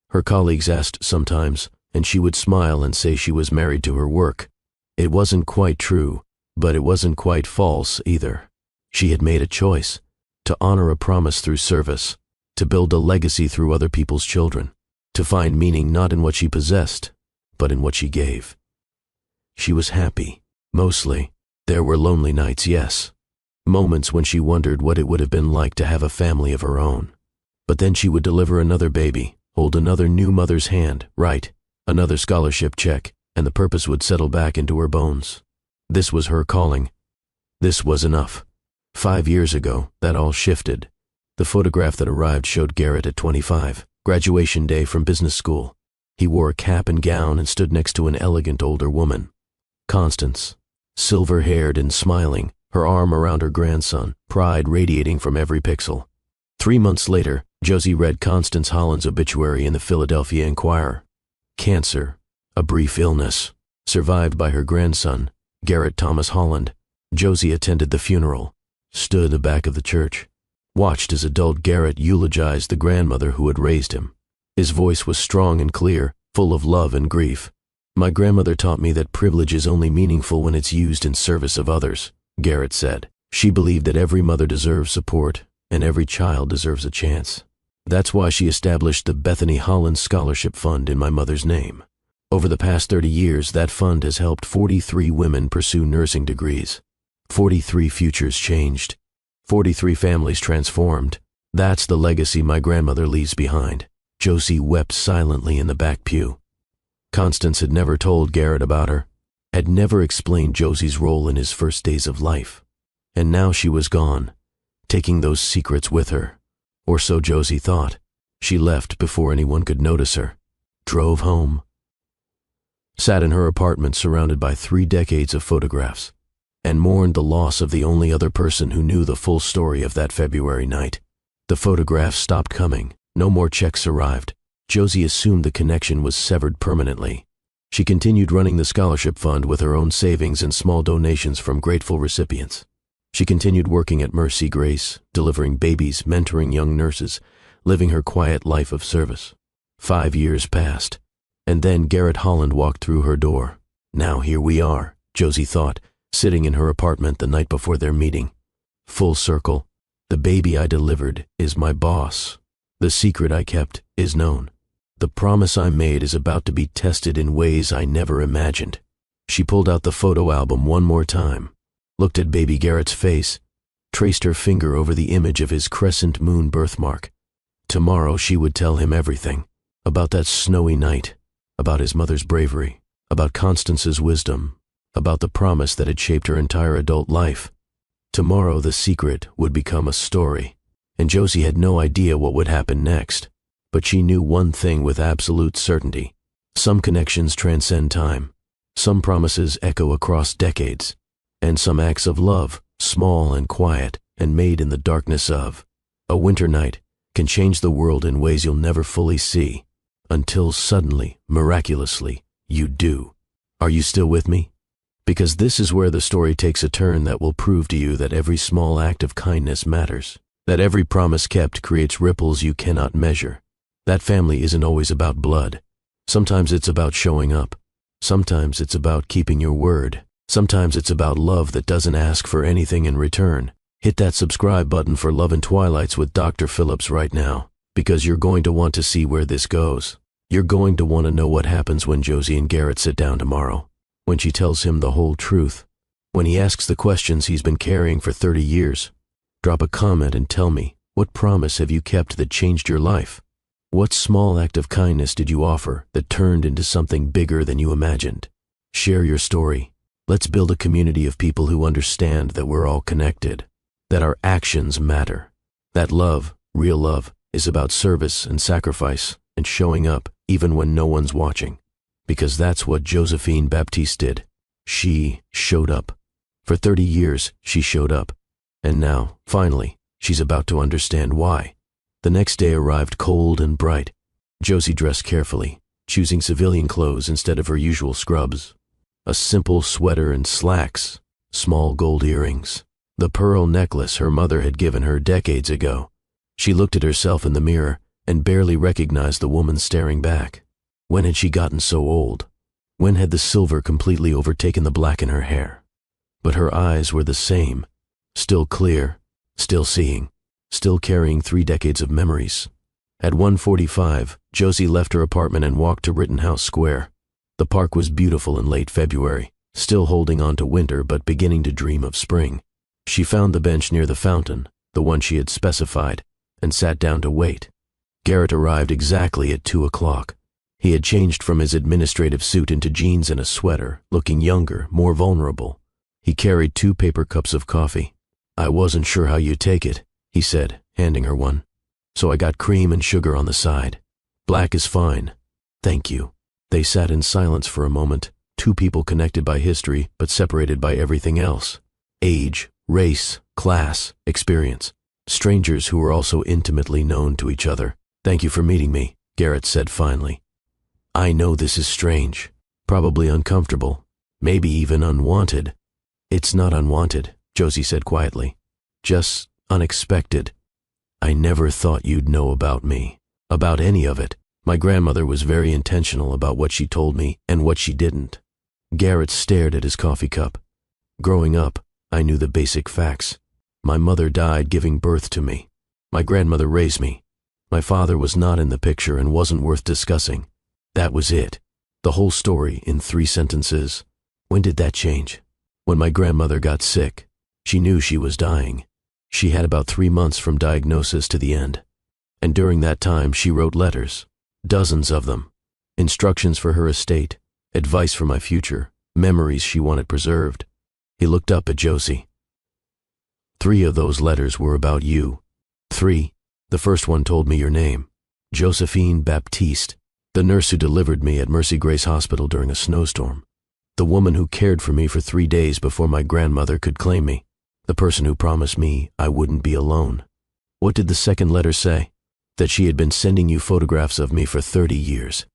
Her colleagues asked sometimes, and she would smile and say she was married to her work. It wasn't quite true, but it wasn't quite false either. She had made a choice, to honor a promise through service, to build a legacy through other people's children, to find meaning not in what she possessed, but in what she gave. She was happy, mostly. There were lonely nights, yes. Moments when she wondered what it would have been like to have a family of her own. But then she would deliver another baby, hold another new mother's hand, write another scholarship check, and the purpose would settle back into her bones. This was her calling. This was enough. 5 years ago, that all shifted. The photograph that arrived showed Garrett at 25, graduation day from business school. He wore a cap and gown and stood next to an elegant older woman. Constance, silver-haired and smiling, her arm around her grandson, pride radiating from every pixel. 3 months later, Josie read Constance Holland's obituary in the Philadelphia Inquirer. Cancer, a brief illness, survived by her grandson, Garrett Thomas Holland. Josie attended the funeral, stood in the back of the church, watched as adult Garrett eulogized the grandmother who had raised him. His voice was strong and clear, full of love and grief. My grandmother taught me that privilege is only meaningful when it's used in service of others, Garrett said. She believed that every mother deserves support and every child deserves a chance. That's why she established the Bethany Holland Scholarship Fund in my mother's name. Over the past 30 years, that fund has helped 43 women pursue nursing degrees. 43 futures changed. 43 families transformed. That's the legacy my grandmother leaves behind. Josie wept silently in the back pew. Constance had never told Garrett about her, had never explained Josie's role in his first days of life. And now she was gone, taking those secrets with her. Or so Josie thought. She left before anyone could notice her, drove home, sat in her apartment surrounded by 3 decades of photographs, and mourned the loss of the only other person who knew the full story of that February night. The photographs stopped coming. No more checks arrived. Josie assumed the connection was severed permanently. She continued running the scholarship fund with her own savings and small donations from grateful recipients. She continued working at Mercy Grace, delivering babies, mentoring young nurses, living her quiet life of service. 5 years passed, and then Garrett Holland walked through her door. Now here we are, Josie thought, sitting in her apartment the night before their meeting. Full circle. The baby I delivered is my boss. The secret I kept is known. The promise I made is about to be tested in ways I never imagined. She pulled out the photo album one more time, looked at baby Garrett's face, traced her finger over the image of his crescent moon birthmark. Tomorrow she would tell him everything, about that snowy night, about his mother's bravery, about Constance's wisdom, about the promise that had shaped her entire adult life. Tomorrow the secret would become a story, and Josie had no idea what would happen next. But she knew one thing with absolute certainty. Some connections transcend time. Some promises echo across decades. And some acts of love, small and quiet, and made in the darkness of a winter night, can change the world in ways you'll never fully see, until suddenly, miraculously, you do. Are you still with me? Because this is where the story takes a turn that will prove to you that every small act of kindness matters, that every promise kept creates ripples you cannot measure. That family isn't always about blood. Sometimes it's about showing up. Sometimes it's about keeping your word. Sometimes it's about love that doesn't ask for anything in return. Hit that subscribe button for Love and Twilights with Dr. Phillips right now, because you're going to want to see where this goes. You're going to want to know what happens when Josie and Garrett sit down tomorrow, when she tells him the whole truth, when he asks the questions he's been carrying for 30 years. Drop a comment and tell me, what promise have you kept that changed your life? What small act of kindness did you offer that turned into something bigger than you imagined? Share your story. Let's build a community of people who understand that we're all connected, that our actions matter, that love, real love, is about service and sacrifice and showing up even when no one's watching. Because that's what Josephine Baptiste did. She showed up. For 30 years, she showed up. And now, finally, she's about to understand why. The next day arrived cold and bright. Josie dressed carefully, choosing civilian clothes instead of her usual scrubs. A simple sweater and slacks, small gold earrings, the pearl necklace her mother had given her decades ago. She looked at herself in the mirror and barely recognized the woman staring back. When had she gotten so old? When had the silver completely overtaken the black in her hair? But her eyes were the same, still clear, still seeing, still carrying 3 decades of memories. At 1:45, Josie left her apartment and walked to Rittenhouse Square. The park was beautiful in late February, still holding on to winter but beginning to dream of spring. She found the bench near the fountain, the one she had specified, and sat down to wait. Garrett arrived exactly at 2 o'clock. He had changed from his administrative suit into jeans and a sweater, looking younger, more vulnerable. He carried 2 paper cups of coffee. "I wasn't sure how you'd take it," he said, handing her one. "So I got cream and sugar on the side. Black is fine. Thank you." They sat in silence for a moment, 2 people connected by history but separated by everything else. Age, race, class, experience. Strangers who were also intimately known to each other. "Thank you for meeting me," Garrett said finally. "I know this is strange, probably uncomfortable, maybe even unwanted." "It's not unwanted," Josie said quietly. "Just unexpected. I never thought you'd know about me, about any of it. My grandmother was very intentional about what she told me and what she didn't." Garrett stared at his coffee cup. "Growing up, I knew the basic facts. My mother died giving birth to me. My grandmother raised me. My father was not in the picture and wasn't worth discussing. That was it. The whole story in 3 sentences. When did that change? When my grandmother got sick. She knew she was dying. She had about 3 months from diagnosis to the end. And during that time, she wrote letters. Dozens of them. Instructions for her estate, advice for my future, memories she wanted preserved." He looked up at Josie. 3 of those letters were about you. 3. The first one told me your name. Josephine Baptiste, the nurse who delivered me at Mercy Grace Hospital during a snowstorm. The woman who cared for me for 3 days before my grandmother could claim me. The person who promised me I wouldn't be alone. What did the second letter say? That she had been sending you photographs of me for 30 years.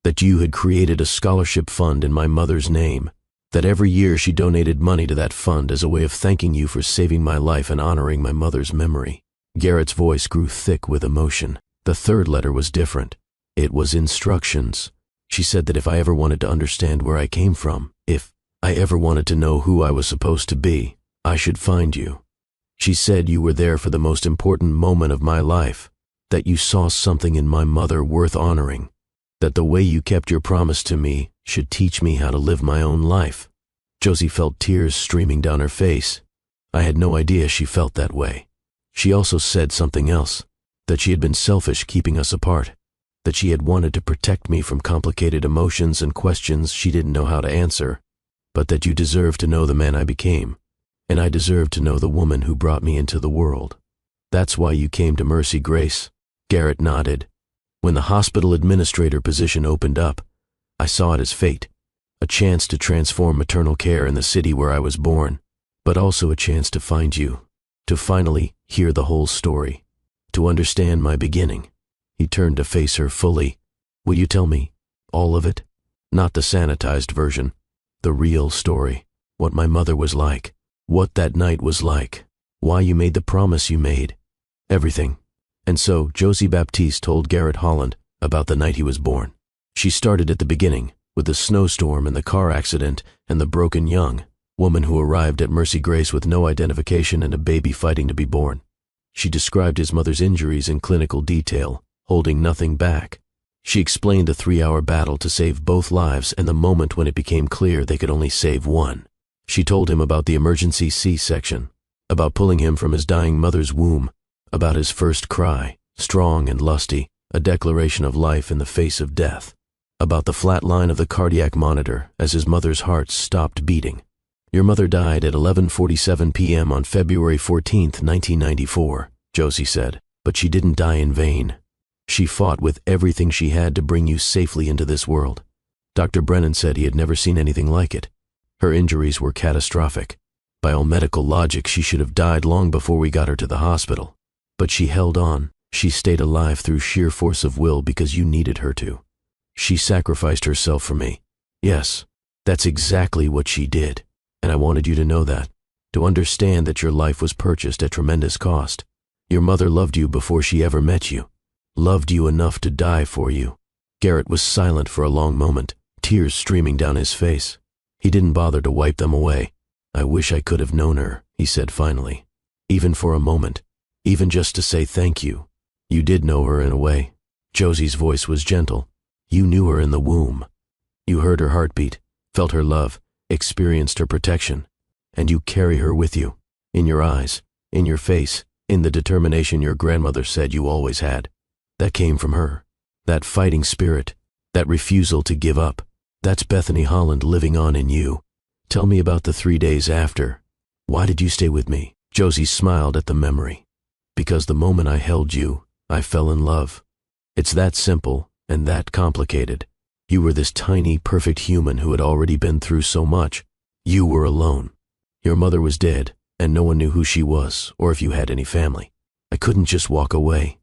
That you had created a scholarship fund in my mother's name. That every year she donated money to that fund as a way of thanking you for saving my life and honoring my mother's memory. Garrett's voice grew thick with emotion. The third letter was different. It was instructions. She said that if I ever wanted to understand where I came from, if I ever wanted to know who I was supposed to be, I should find you. She said you were there for the most important moment of my life, that you saw something in my mother worth honoring, that the way you kept your promise to me should teach me how to live my own life. Josie felt tears streaming down her face. I had no idea she felt that way. She also said something else, that she had been selfish keeping us apart, that she had wanted to protect me from complicated emotions and questions she didn't know how to answer, but that you deserved to know the man I became, and I deserved to know the woman who brought me into the world. That's why you came to Mercy Grace." Garrett nodded. "When the hospital administrator position opened up, I saw it as fate, a chance to transform maternal care in the city where I was born, but also a chance to find you, to finally hear the whole story, to understand my beginning." He turned to face her fully. "Will you tell me all of it? Not the sanitized version, the real story, what my mother was like, what that night was like, why you made the promise you made, everything." And so Josie Baptiste told Garrett Holland about the night he was born. She started at the beginning, with the snowstorm and the car accident and the broken young woman who arrived at Mercy Grace with no identification and a baby fighting to be born. She described his mother's injuries in clinical detail, holding nothing back. She explained the 3-hour battle to save both lives and the moment when it became clear they could only save one. She told him about the emergency C-section, about pulling him from his dying mother's womb, about his first cry, strong and lusty, a declaration of life in the face of death, about the flat line of the cardiac monitor as his mother's heart stopped beating. Your mother died at 11:47 p.m. on February 14, 1994, Josie said, but she didn't die in vain. She fought with everything she had to bring you safely into this world. Dr. Brennan said he had never seen anything like it. Her injuries were catastrophic. By all medical logic, she should have died long before we got her to the hospital. But she held on. She stayed alive through sheer force of will because you needed her to. She sacrificed herself for me. Yes, that's exactly what she did. And I wanted you to know that, to understand that your life was purchased at tremendous cost. Your mother loved you before she ever met you. Loved you enough to die for you. Garrett was silent for a long moment, tears streaming down his face. He didn't bother to wipe them away. I wish I could have known her, he said finally. Even for a moment. Even just to say thank you. You did know her in a way. Josie's voice was gentle. You knew her in the womb. You heard her heartbeat, felt her love, experienced her protection. And you carry her with you. In your eyes, in your face, in the determination your grandmother said you always had. That came from her. That fighting spirit, that refusal to give up. That's Bethany Holland living on in you. Tell me about the 3 days after. Why did you stay with me? Josie smiled at the memory. Because the moment I held you, I fell in love. It's that simple and that complicated. You were this tiny, perfect human who had already been through so much. You were alone. Your mother was dead, and no one knew who she was or if you had any family. I couldn't just walk away.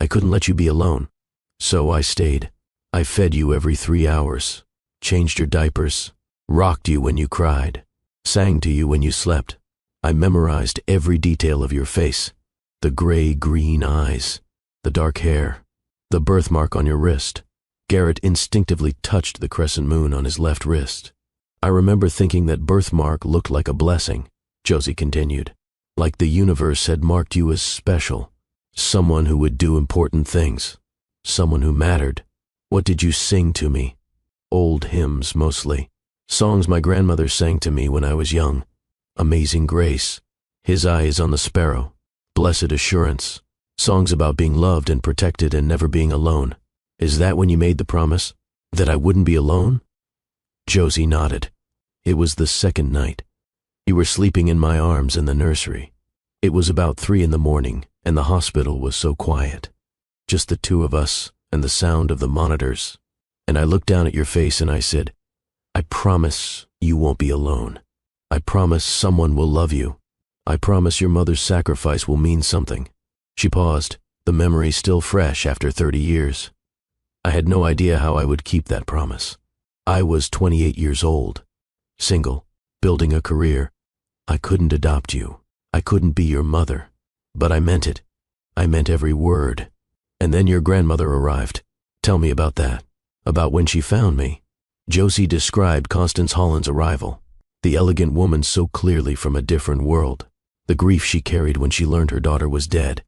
I couldn't let you be alone. So I stayed. I fed you every 3 hours, changed your diapers, rocked you when you cried, sang to you when you slept. I memorized every detail of your face, the gray-green eyes, the dark hair, the birthmark on your wrist. Garrett instinctively touched the crescent moon on his left wrist. I remember thinking that birthmark looked like a blessing, Josie continued, like the universe had marked you as special. Someone who would do important things. Someone who mattered. What did you sing to me? Old hymns, mostly. Songs my grandmother sang to me when I was young. Amazing Grace. His Eye is on the Sparrow. Blessed Assurance. Songs about being loved and protected and never being alone. Is that when you made the promise? That I wouldn't be alone? Josie nodded. It was the second night. You were sleeping in my arms in the nursery. It was about 3 a.m, and the hospital was so quiet. Just the two of us and the sound of the monitors. And I looked down at your face and I said, I promise you won't be alone. I promise someone will love you. I promise your mother's sacrifice will mean something. She paused, the memory still fresh after 30 years. I had no idea how I would keep that promise. I was 28 years old, single, building a career. I couldn't adopt you. I couldn't be your mother. But I meant it. I meant every word. And then your grandmother arrived. Tell me about that. About when she found me. Josie described Constance Holland's arrival. The elegant woman so clearly from a different world. The grief she carried when she learned her daughter was dead.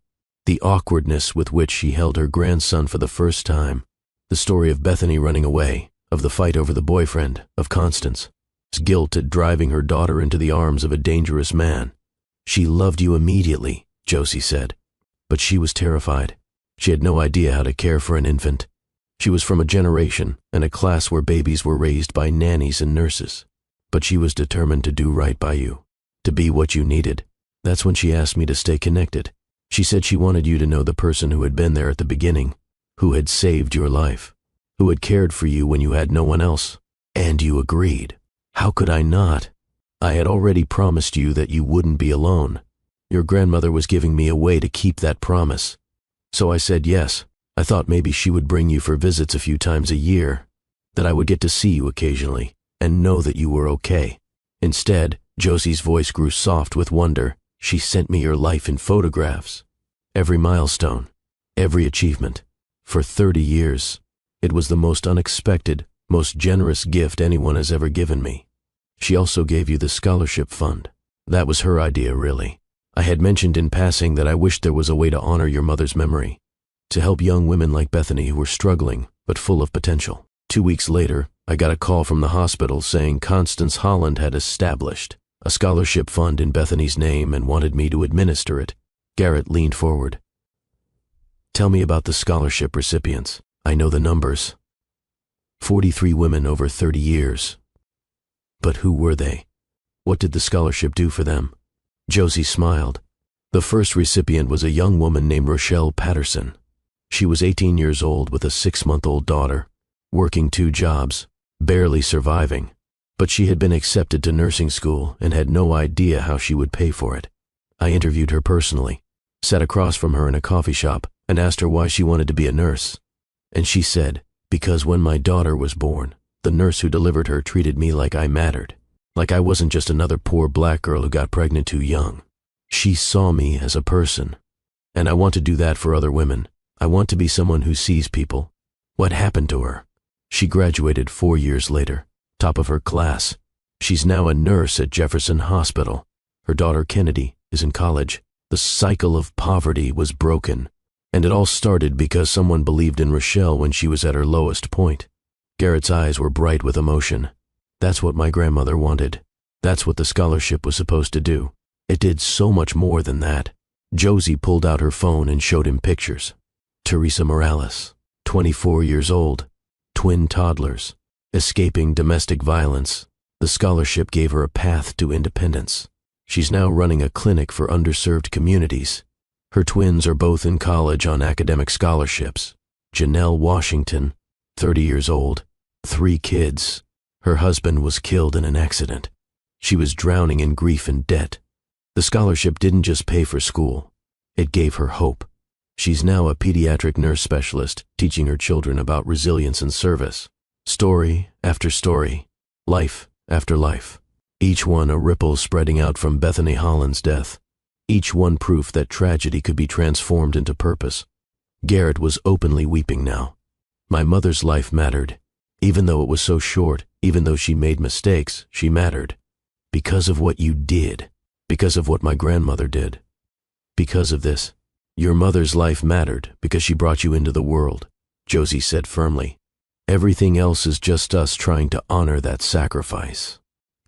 The awkwardness with which she held her grandson for the first time. The story of Bethany running away, of the fight over the boyfriend, of Constance's guilt at driving her daughter into the arms of a dangerous man. She loved you immediately, Josie said. But she was terrified. She had no idea how to care for an infant. She was from a generation and a class where babies were raised by nannies and nurses. But she was determined to do right by you, to be what you needed. That's when she asked me to stay connected. She said she wanted you to know the person who had been there at the beginning, who had saved your life, who had cared for you when you had no one else. And you agreed. How could I not? I had already promised you that you wouldn't be alone. Your grandmother was giving me a way to keep that promise. So I said yes. I thought maybe she would bring you for visits a few times a year, that I would get to see you occasionally and know that you were okay. Instead, Josie's voice grew soft with wonder. She sent me your life in photographs. Every milestone, every achievement. For 30 years. It was the most unexpected, most generous gift anyone has ever given me. She also gave you the scholarship fund. That was her idea, really. I had mentioned in passing that I wished there was a way to honor your mother's memory. to help young women like Bethany who were struggling but full of potential. 2 weeks later, I got a call from the hospital saying Constance Holland had established a scholarship fund in Bethany's name and wanted me to administer it. Garrett leaned forward. Tell me about the scholarship recipients. I know the numbers. 43 women over 30 years. But who were they? What did the scholarship do for them? Josie smiled. The first recipient was a young woman named Rochelle Patterson. She was 18 years old with a 6-month-old daughter, working 2 jobs, barely surviving, but she had been accepted to nursing school and had no idea how she would pay for it. I interviewed her personally, sat across from her in a coffee shop, and asked her why she wanted to be a nurse. And she said, because when my daughter was born, the nurse who delivered her treated me like I mattered, like I wasn't just another poor black girl who got pregnant too young. She saw me as a person, and I want to do that for other women. I want to be someone who sees people. What happened to her? She graduated 4 years later, top of her class. She's now a nurse at Jefferson Hospital. Her daughter Kennedy is in college. The cycle of poverty was broken, and it all started because someone believed in Rochelle when she was at her lowest point. Garrett's eyes were bright with emotion. That's what my grandmother wanted. That's what the scholarship was supposed to do. It did so much more than that. Josie pulled out her phone and showed him pictures. Teresa Morales, 24 years old, twin toddlers, escaping domestic violence. The scholarship gave her a path to independence. She's now running a clinic for underserved communities. Her twins are both in college on academic scholarships. Janelle Washington, 30 years old, 3 kids. Her husband was killed in an accident. She was drowning in grief and debt. The scholarship didn't just pay for school. It gave her hope. She's now a pediatric nurse specialist, teaching her children about resilience and service. Story after story, life after life. Each one a ripple spreading out from Bethany Holland's death. Each one proof that tragedy could be transformed into purpose. Garrett was openly weeping now. My mother's life mattered. Even though it was so short, even though she made mistakes, she mattered. Because of what you did. Because of what my grandmother did. Because of this. Your mother's life mattered because she brought you into the world, Josie said firmly. Everything else is just us trying to honor that sacrifice.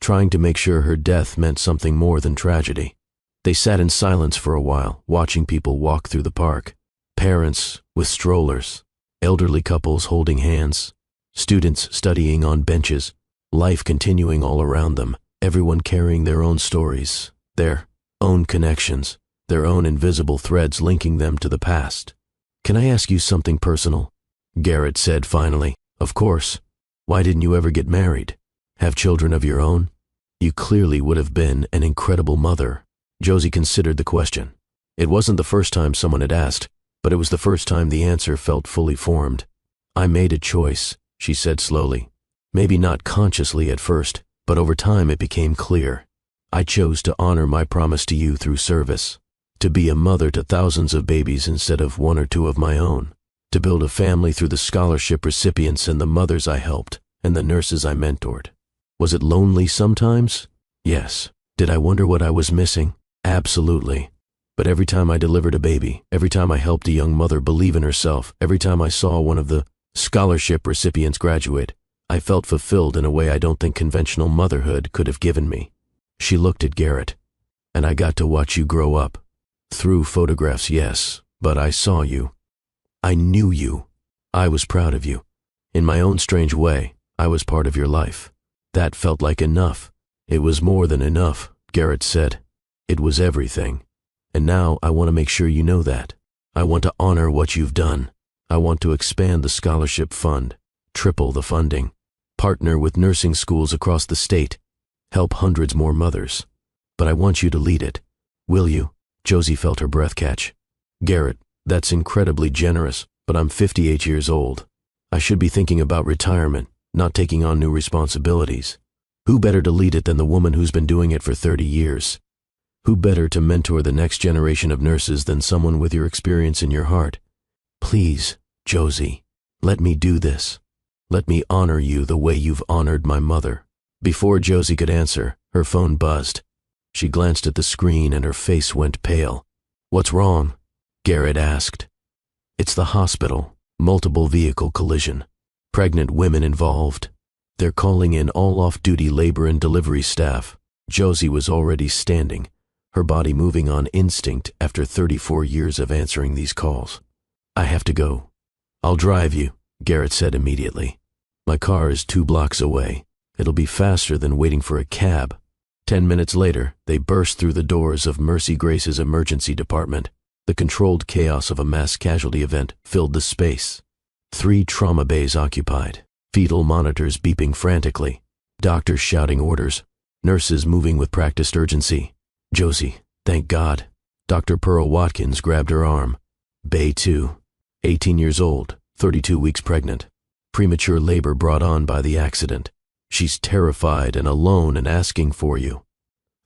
Trying to make sure her death meant something more than tragedy. They sat in silence for a while, watching people walk through the park. Parents with strollers, elderly couples holding hands, students studying on benches, life continuing all around them, everyone carrying their own stories, their own connections, their own invisible threads linking them to the past. Can I ask you something personal? Garrett said finally. Of course. Why didn't you ever get married? Have children of your own? You clearly would have been an incredible mother. Josie considered the question. It wasn't the first time someone had asked, but it was the first time the answer felt fully formed. I made a choice, she said slowly. Maybe not consciously at first, but over time it became clear. I chose to honor my promise to you through service. To be a mother to thousands of babies instead of 1 or 2 of my own. To build a family through the scholarship recipients and the mothers I helped and the nurses I mentored. Was it lonely sometimes? Yes. Did I wonder what I was missing? Absolutely. But every time I delivered a baby, every time I helped a young mother believe in herself, every time I saw one of the scholarship recipients graduate, I felt fulfilled in a way I don't think conventional motherhood could have given me. She looked at Garrett. And I got to watch you grow up. Through photographs, yes, but I saw you. I knew you. I was proud of you. In my own strange way, I was part of your life. That felt like enough. It was more than enough, Garrett said. It was everything. And now I want to make sure you know that. I want to honor what you've done. I want to expand the scholarship fund, triple the funding, partner with nursing schools across the state, help hundreds more mothers. But I want you to lead it. Will you? Josie felt her breath catch. Garrett, that's incredibly generous, but I'm 58 years old. I should be thinking about retirement, not taking on new responsibilities. Who better to lead it than the woman who's been doing it for 30 years? Who better to mentor the next generation of nurses than someone with your experience in your heart? Please, Josie, let me do this. Let me honor you the way you've honored my mother. Before Josie could answer, her phone buzzed. She glanced at the screen and her face went pale. What's wrong? Garrett asked. It's the hospital. Multiple vehicle collision. Pregnant women involved. They're calling in all off-duty labor and delivery staff. Josie was already standing, her body moving on instinct after 34 years of answering these calls. I have to go. I'll drive you, Garrett said immediately. My car is 2 blocks away. It'll be faster than waiting for a cab. 10 minutes later, they burst through the doors of Mercy Grace's emergency department. The controlled chaos of a mass casualty event filled the space. 3 trauma bays occupied, fetal monitors beeping frantically, doctors shouting orders, nurses moving with practiced urgency. Josie, thank God. Dr. Pearl Watkins grabbed her arm. Bay 2, 18 years old, 32 weeks pregnant. Premature labor brought on by the accident. She's terrified and alone and asking for you.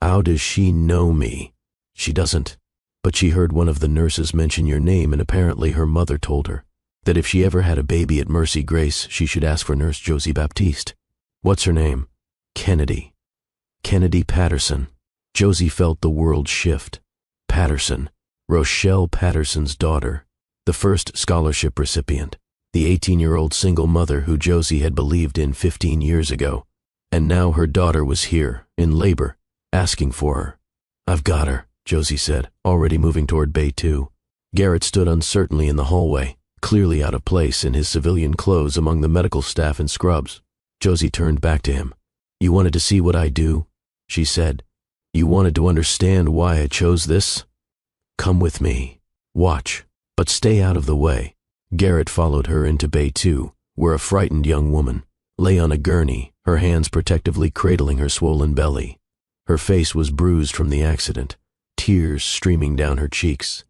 How does she know me? She doesn't. But she heard one of the nurses mention your name, and apparently her mother told her that if she ever had a baby at Mercy Grace, she should ask for Nurse Josie Baptiste. What's her name? Kennedy. Kennedy Patterson. Josie felt the world shift. Patterson. Rochelle Patterson's daughter. The first scholarship recipient. The 18-year-old single mother who Josie had believed in 15 years ago. And now her daughter was here, in labor, asking for her. I've got her, Josie said, already moving toward Bay 2. Garrett stood uncertainly in the hallway, clearly out of place in his civilian clothes among the medical staff in scrubs. Josie turned back to him. You wanted to see what I do? She said. You wanted to understand why I chose this? Come with me. Watch, but stay out of the way. Garrett followed her into Bay 2, where a frightened young woman lay on a gurney, her hands protectively cradling her swollen belly. Her face was bruised from the accident, tears streaming down her cheeks.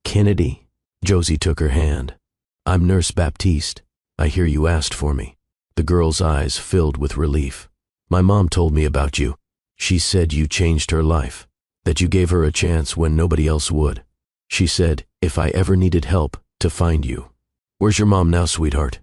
Kennedy? Josie took her hand. I'm Nurse Baptiste. I hear you asked for me. The girl's eyes filled with relief. My mom told me about you. She said you changed her life, that you gave her a chance when nobody else would. She said, if I ever needed help, to find you. Where's your mom now, sweetheart?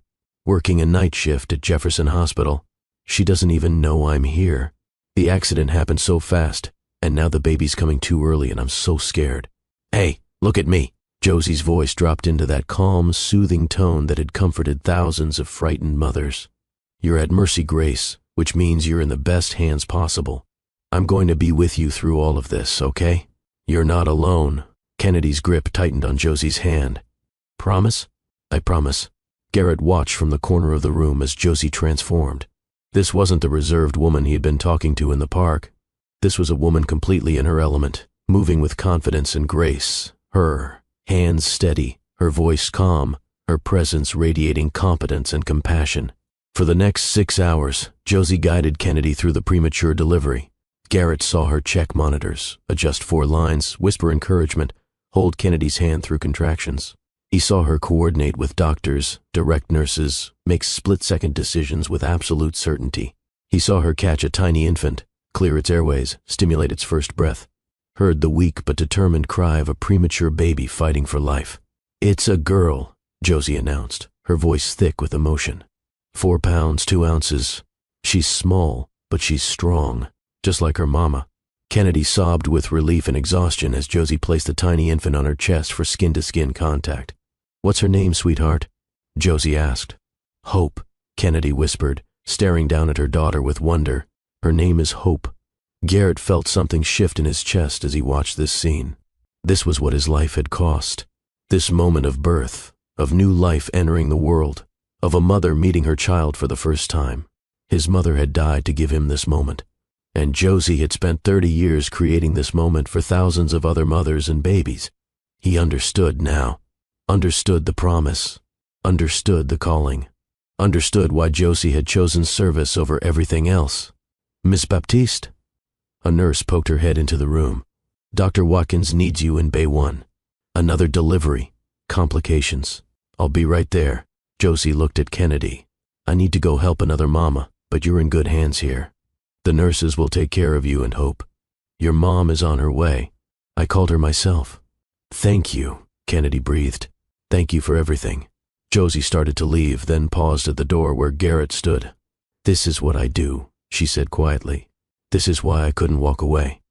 Working a night shift at Jefferson Hospital. She doesn't even know I'm here. The accident happened so fast, and now the baby's coming too early and I'm so scared. Hey, look at me. Josie's voice dropped into that calm, soothing tone that had comforted thousands of frightened mothers. You're at Mercy Grace, which means you're in the best hands possible. I'm going to be with you through all of this, okay? You're not alone. Kennedy's grip tightened on Josie's hand. Promise? I promise. Garrett watched from the corner of the room as Josie transformed. This wasn't the reserved woman he had been talking to in the park. This was a woman completely in her element, moving with confidence and grace. Her hands steady, her voice calm, her presence radiating competence and compassion. For the next 6 hours, Josie guided Kennedy through the premature delivery. Garrett saw her check monitors, adjust 4 lines, whisper encouragement, hold Kennedy's hand through contractions. He saw her coordinate with doctors, direct nurses, make split-second decisions with absolute certainty. He saw her catch a tiny infant, clear its airways, stimulate its first breath. Heard the weak but determined cry of a premature baby fighting for life. It's a girl, Josie announced, her voice thick with emotion. 4 pounds, 2 ounces. She's small, but she's strong, just like her mama. Kennedy sobbed with relief and exhaustion as Josie placed the tiny infant on her chest for skin-to-skin contact. What's her name, sweetheart? Josie asked. Hope, Kennedy whispered, staring down at her daughter with wonder. Her name is Hope. Garrett felt something shift in his chest as he watched this scene. This was what his life had cost. This moment of birth, of new life entering the world, of a mother meeting her child for the first time. His mother had died to give him this moment, and Josie had spent 30 years creating this moment for thousands of other mothers and babies. He understood now, understood the promise, understood the calling, understood why Josie had chosen service over everything else. Miss Baptiste? A nurse poked her head into the room. Dr. Watkins needs you in Bay 1. Another delivery. Complications. I'll be right there. Josie looked at Kennedy. I need to go help another mama, but you're in good hands here. The nurses will take care of you and Hope. Your mom is on her way. I called her myself. Thank you, Kennedy breathed. Thank you for everything. Josie started to leave, then paused at the door where Garrett stood. This is what I do, she said quietly. This is why I couldn't walk away.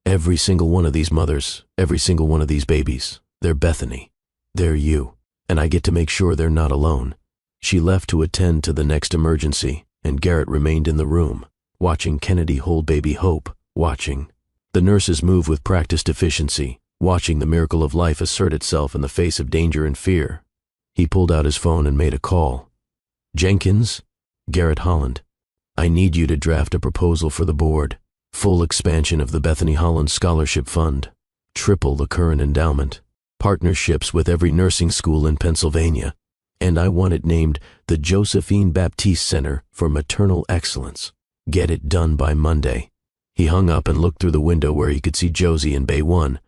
Every single one of these mothers, every single one of these babies, they're Bethany. They're you. and I get to make sure they're not alone. She left to attend to the next emergency, and Garrett remained in the room, watching Kennedy hold baby Hope, watching the nurses move with practiced efficiency, watching the miracle of life assert itself in the face of danger and fear. He pulled out his phone and made a call. "Jenkins? Garrett Holland. I need you to draft a proposal for the board. Full expansion of the Bethany Holland Scholarship Fund. Triple the current endowment. Partnerships with every nursing school in Pennsylvania. And I want it named the Josephine Baptiste Center for Maternal Excellence. Get it done by Monday." He hung up and looked through the window where he could see Josie in Bay 1,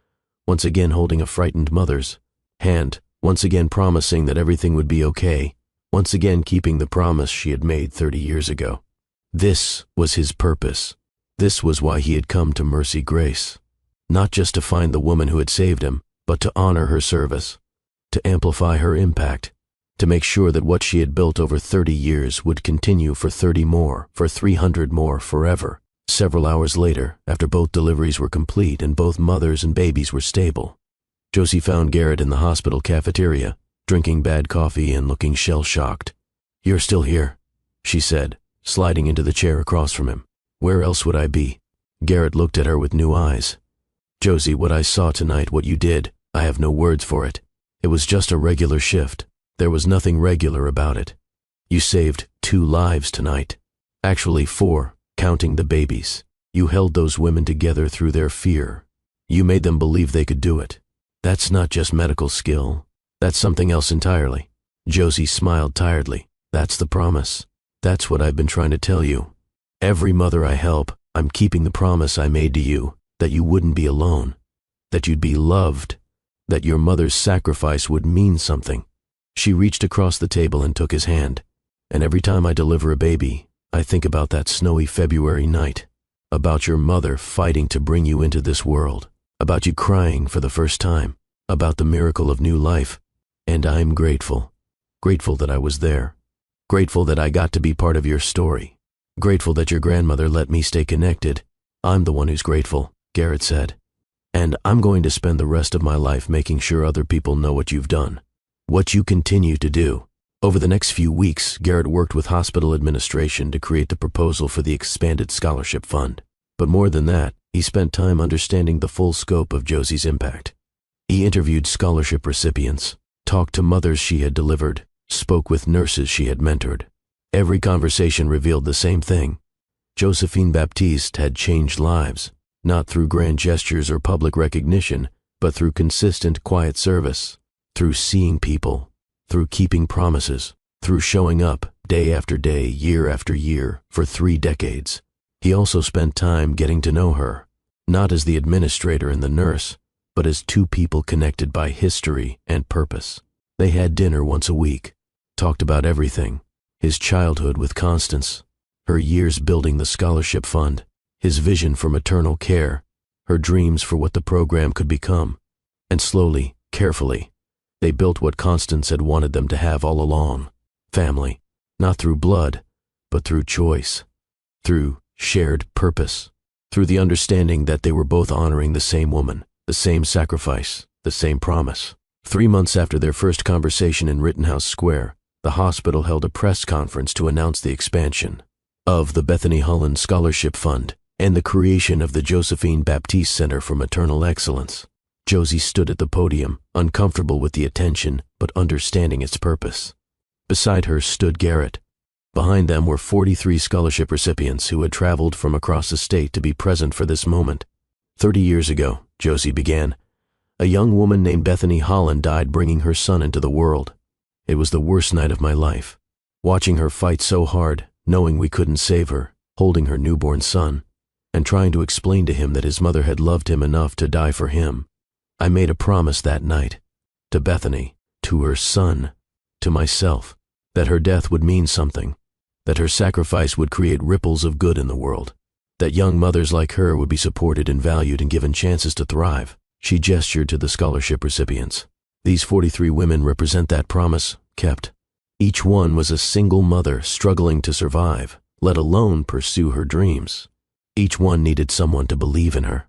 once again holding a frightened mother's hand, once again promising that everything would be okay, once again keeping the promise she had made 30 years ago. This was his purpose. This was why he had come to Mercy Grace. Not just to find the woman who had saved him, but to honor her service, to amplify her impact, to make sure that what she had built over 30 years would continue for 30 more, for 300 more, forever. Several hours later, after both deliveries were complete and both mothers and babies were stable, Josie found Garrett in the hospital cafeteria, drinking bad coffee and looking shell-shocked. "You're still here," she said, sliding into the chair across from him. "Where else would I be?" Garrett looked at her with new eyes. "Josie, what I saw tonight, what you did, I have no words for it. It was just a regular shift. There was nothing regular about it. You saved 2 lives tonight. Actually 4. Counting the babies. You held those women together through their fear. You made them believe they could do it. That's not just medical skill. That's something else entirely." Josie smiled tiredly. "That's the promise. That's what I've been trying to tell you. Every mother I help, I'm keeping the promise I made to you, that you wouldn't be alone, that you'd be loved, that your mother's sacrifice would mean something." She reached across the table and took his hand. "And every time I deliver a baby, I think about that snowy February night, about your mother fighting to bring you into this world, about you crying for the first time, about the miracle of new life. And I'm grateful. Grateful that I was there. Grateful that I got to be part of your story. Grateful that your grandmother let me stay connected. I'm the one who's grateful," Garrett said. "And I'm going to spend the rest of my life making sure other people know what you've done, what you continue to do." Over the next few weeks, Garrett worked with hospital administration to create the proposal for the expanded scholarship fund. But more than that, he spent time understanding the full scope of Josie's impact. He interviewed scholarship recipients, talked to mothers she had delivered, spoke with nurses she had mentored. Every conversation revealed the same thing. Josephine Baptiste had changed lives, not through grand gestures or public recognition, but through consistent, quiet service, through seeing people, through keeping promises, through showing up day after day, year after year, for 3 decades. He also spent time getting to know her, not as the administrator and the nurse, but as 2 people connected by history and purpose. They had dinner once a week, talked about everything: his childhood with Constance, her years building the scholarship fund, his vision for maternal care, her dreams for what the program could become. And slowly, carefully, they built what Constance had wanted them to have all along: family, not through blood, but through choice, through shared purpose, through the understanding that they were both honoring the same woman, the same sacrifice, the same promise. 3 months after their first conversation in Rittenhouse Square, the hospital held a press conference to announce the expansion of the Bethany Holland Scholarship Fund and the creation of the Josephine Baptiste Center for Maternal Excellence. Josie stood at the podium, uncomfortable with the attention, but understanding its purpose. Beside her stood Garrett. Behind them were 43 scholarship recipients who had traveled from across the state to be present for this moment. 30 years ago, Josie began, a young woman named Bethany Holland died bringing her son into the world. It was the worst night of my life. Watching her fight so hard, knowing we couldn't save her, holding her newborn son, and trying to explain to him that his mother had loved him enough to die for him. I made a promise that night, to Bethany, to her son, to myself, that her death would mean something, that her sacrifice would create ripples of good in the world, that young mothers like her would be supported and valued and given chances to thrive. She gestured to the scholarship recipients. These 43 women represent that promise kept. Each one was a single mother struggling to survive, let alone pursue her dreams. Each one needed someone to believe in her,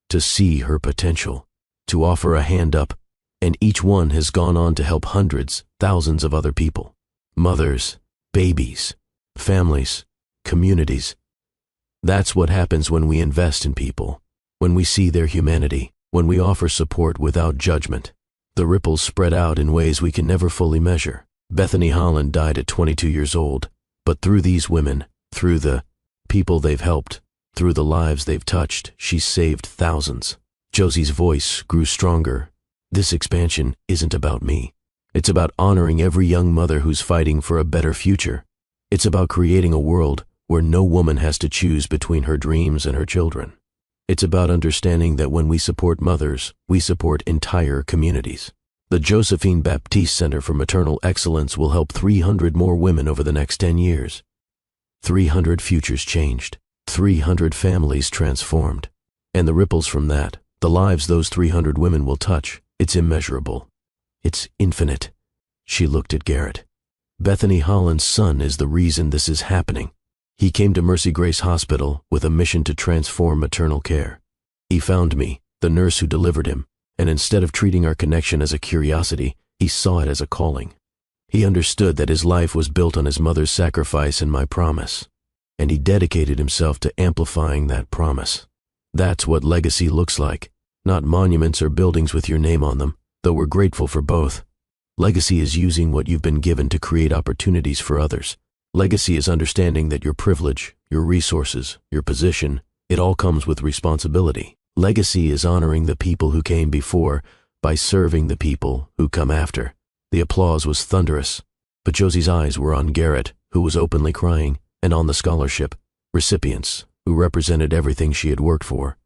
to see her potential, to offer a hand up, And each one has gone on to help hundreds, thousands of other people. Mothers, babies, families, communities. That's what happens when we invest in people, when we see their humanity, when we offer support without judgment. The ripples spread out in ways we can never fully measure. Bethany Holland died at 22 years old, but through these women, through the people they've helped, through the lives they've touched, she's saved thousands. Josie's voice grew stronger. This expansion isn't about me. It's about honoring every young mother who's fighting for a better future. It's about creating a world where no woman has to choose between her dreams and her children. It's about understanding that when we support mothers, we support entire communities. The Josephine Baptiste Center for Maternal Excellence will help 300 more women over the next 10 years. 300 futures changed, 300 families transformed. And the ripples from that, the lives those 300 women will touch, it's immeasurable. It's infinite. She looked at Garrett. Bethany Holland's son is the reason this is happening. He came to Mercy Grace Hospital with a mission to transform maternal care. He found me, the nurse who delivered him, and instead of treating our connection as a curiosity, he saw it as a calling. He understood that his life was built on his mother's sacrifice and my promise, and he dedicated himself to amplifying that promise. That's what legacy looks like, not monuments or buildings with your name on them, though we're grateful for both. Legacy is using what you've been given to create opportunities for others. Legacy is understanding that your privilege, your resources, your position, it all comes with responsibility. Legacy is honoring the people who came before by serving the people who come after. The applause was thunderous, but Josie's eyes were on Garrett, who was openly crying, and on the scholarship recipients, who represented everything she had worked for.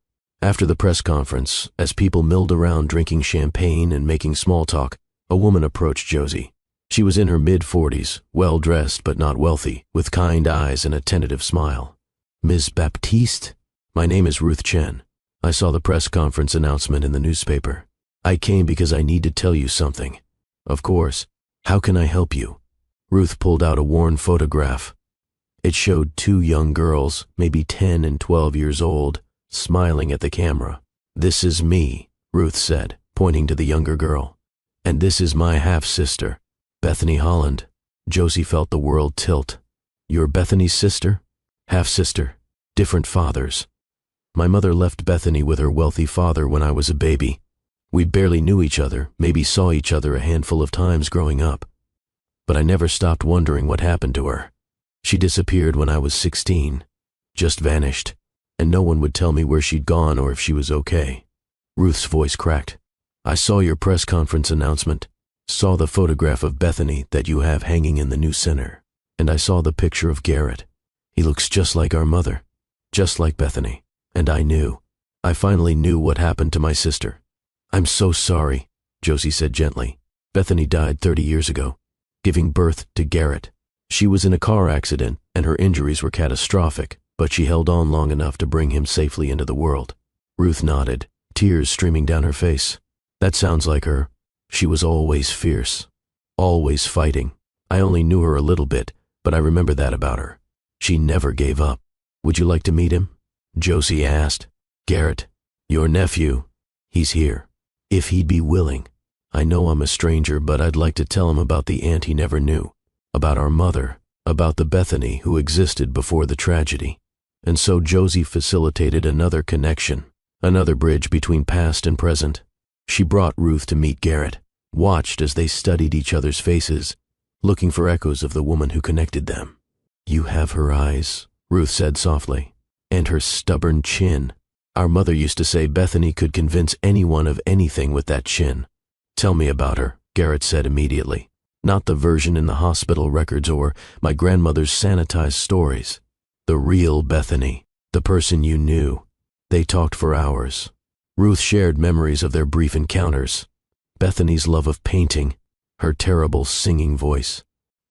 After the press conference, as people milled around drinking champagne and making small talk, a woman approached Josie. She was in her mid-40s, well-dressed but not wealthy, with kind eyes and a tentative smile. "Ms. Baptiste? My name is Ruth Chen. I saw the press conference announcement in the newspaper. I came because I need to tell you something." "Of course. How can I help you?" Ruth pulled out a worn photograph. It showed two young girls, maybe 10 and 12 years old, smiling at the camera. "This is me," Ruth said, pointing to the younger girl. "And this is my half-sister, Bethany Holland." Josie felt the world tilt. "You're Bethany's sister?" "Half-sister. Different fathers. My mother left Bethany with her wealthy father when I was a baby. We barely knew each other, maybe saw each other a handful of times growing up. But I never stopped wondering what happened to her. She disappeared when I was 16, just vanished, and no one would tell me where she'd gone or if she was okay." Ruth's voice cracked. "I saw your press conference announcement, saw the photograph of Bethany that you have hanging in the new center, and I saw the picture of Garrett. He looks just like our mother, just like Bethany, and I finally knew what happened to my sister." "I'm so sorry," Josie said gently. "Bethany died 30 years ago, giving birth to Garrett. She was in a car accident and her injuries were catastrophic, but she held on long enough to bring him safely into the world." Ruth nodded, tears streaming down her face. "That sounds like her. She was always fierce, always fighting. I only knew her a little bit, but I remember that about her. She never gave up." "Would you like to meet him?" Josie asked. "Garrett, your nephew, he's here. If he'd be willing. I know I'm a stranger, but I'd like to tell him about the aunt he never knew, about our mother, about the Bethany who existed before the tragedy." And so Josie facilitated another connection, another bridge between past and present. She brought Ruth to meet Garrett, watched as they studied each other's faces, looking for echoes of the woman who connected them. "You have her eyes," Ruth said softly, "and her stubborn chin. Our mother used to say Bethany could convince anyone of anything with that chin." "Tell me about her," Garrett said immediately. "Not the version in the hospital records or my grandmother's sanitized stories. The real Bethany, the person you knew." They talked for hours. Ruth shared memories of their brief encounters. Bethany's love of painting, her terrible singing voice,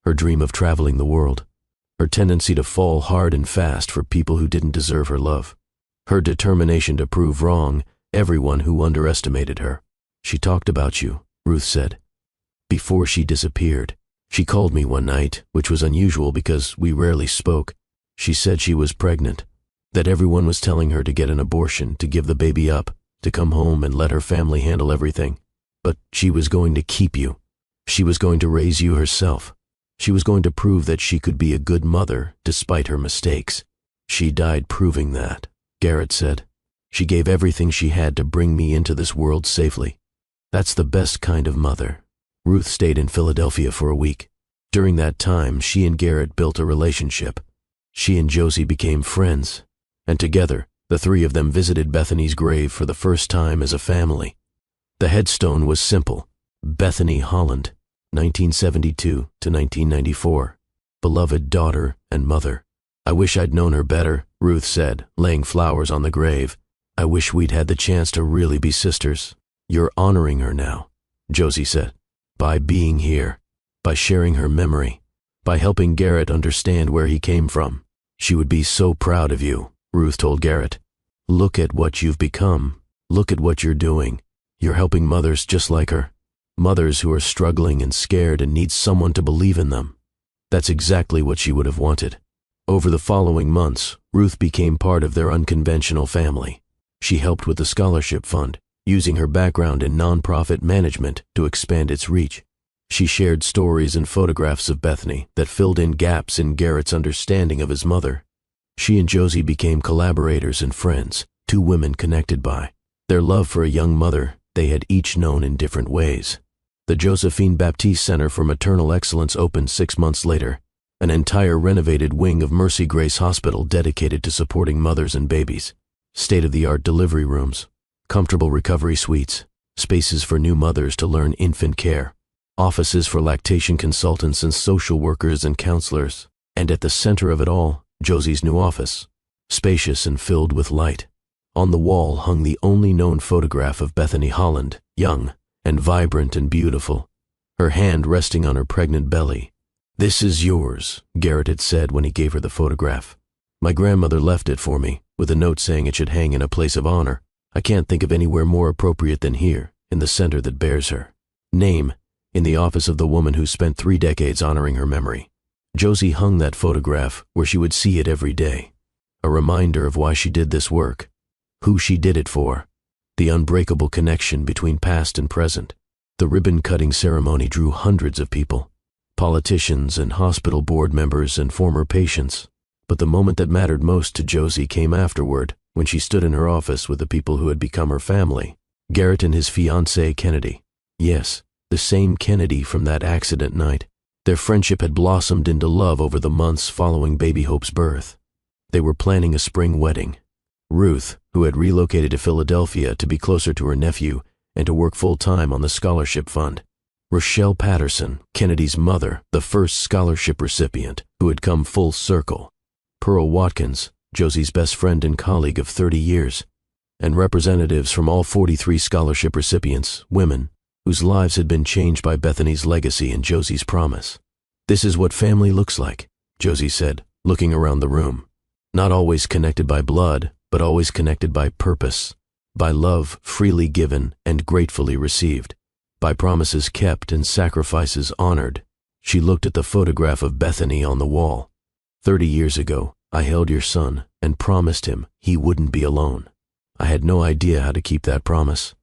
her dream of traveling the world, her tendency to fall hard and fast for people who didn't deserve her love, her determination to prove wrong everyone who underestimated her. "She talked about you," Ruth said. "Before she disappeared, she called me one night, which was unusual because we rarely spoke. She said she was pregnant, that everyone was telling her to get an abortion, to give the baby up, to come home and let her family handle everything. But she was going to keep you. She was going to raise you herself. She was going to prove that she could be a good mother despite her mistakes. She died proving that, Garrett said. She gave everything she had to bring me into this world safely. That's the best kind of mother. Ruth stayed in Philadelphia for a week. During that time, she and Garrett built a relationship. She and Josie became friends, and together, the three of them visited Bethany's grave for the first time as a family. The headstone was simple: Bethany Holland, 1972 to 1994. Beloved daughter and mother. I wish I'd known her better, Ruth said, laying flowers on the grave. I wish we'd had the chance to really be sisters. You're honoring her now, Josie said, by being here, by sharing her memory, by helping Garrett understand where he came from. She would be so proud of you, Ruth told Garrett. Look at what you've become. Look at what you're doing. You're helping mothers just like her. Mothers who are struggling and scared and need someone to believe in them. That's exactly what she would have wanted. Over the following months, Ruth became part of their unconventional family. She helped with the scholarship fund, using her background in nonprofit management to expand its reach. She shared stories and photographs of Bethany that filled in gaps in Garrett's understanding of his mother. She and Josie became collaborators and friends, two women connected by their love for a young mother they had each known in different ways. The Josephine Baptiste Center for Maternal Excellence opened 6 months later, an entire renovated wing of Mercy Grace Hospital dedicated to supporting mothers and babies. State-of-the-art delivery rooms, comfortable recovery suites, spaces for new mothers to learn infant care, offices for lactation consultants and social workers and counselors, and at the center of it all, Josie's new office, spacious and filled with light. On the wall hung the only known photograph of Bethany Holland, young and vibrant and beautiful, her hand resting on her pregnant belly. This is yours, Garrett had said when he gave her the photograph. My grandmother left it for me, with a note saying it should hang in a place of honor. I can't think of anywhere more appropriate than here, in the center that bears her name, in the office of the woman who spent 3 decades honoring her memory. Josie hung that photograph where she would see it every day, a reminder of why she did this work, who she did it for, the unbreakable connection between past and present. The ribbon-cutting ceremony drew hundreds of people, politicians and hospital board members and former patients. But the moment that mattered most to Josie came afterward, when she stood in her office with the people who had become her family. Garrett and his fiancée Kennedy. Yes, the same Kennedy from that accident night. Their friendship had blossomed into love over the months following baby Hope's birth. They were planning a spring wedding. Ruth, who had relocated to Philadelphia to be closer to her nephew and to work full-time on the scholarship fund. Rochelle Patterson, Kennedy's mother, the first scholarship recipient, who had come full circle. Pearl Watkins, Josie's best friend and colleague of 30 years, and representatives from all 43 scholarship recipients, women, whose lives had been changed by Bethany's legacy and Josie's promise. This is what family looks like, Josie said, looking around the room. Not always connected by blood, but always connected by purpose, by love freely given and gratefully received, by promises kept and sacrifices honored. She looked at the photograph of Bethany on the wall. 30 years ago, I held your son and promised him he wouldn't be alone. I had no idea how to keep that promise.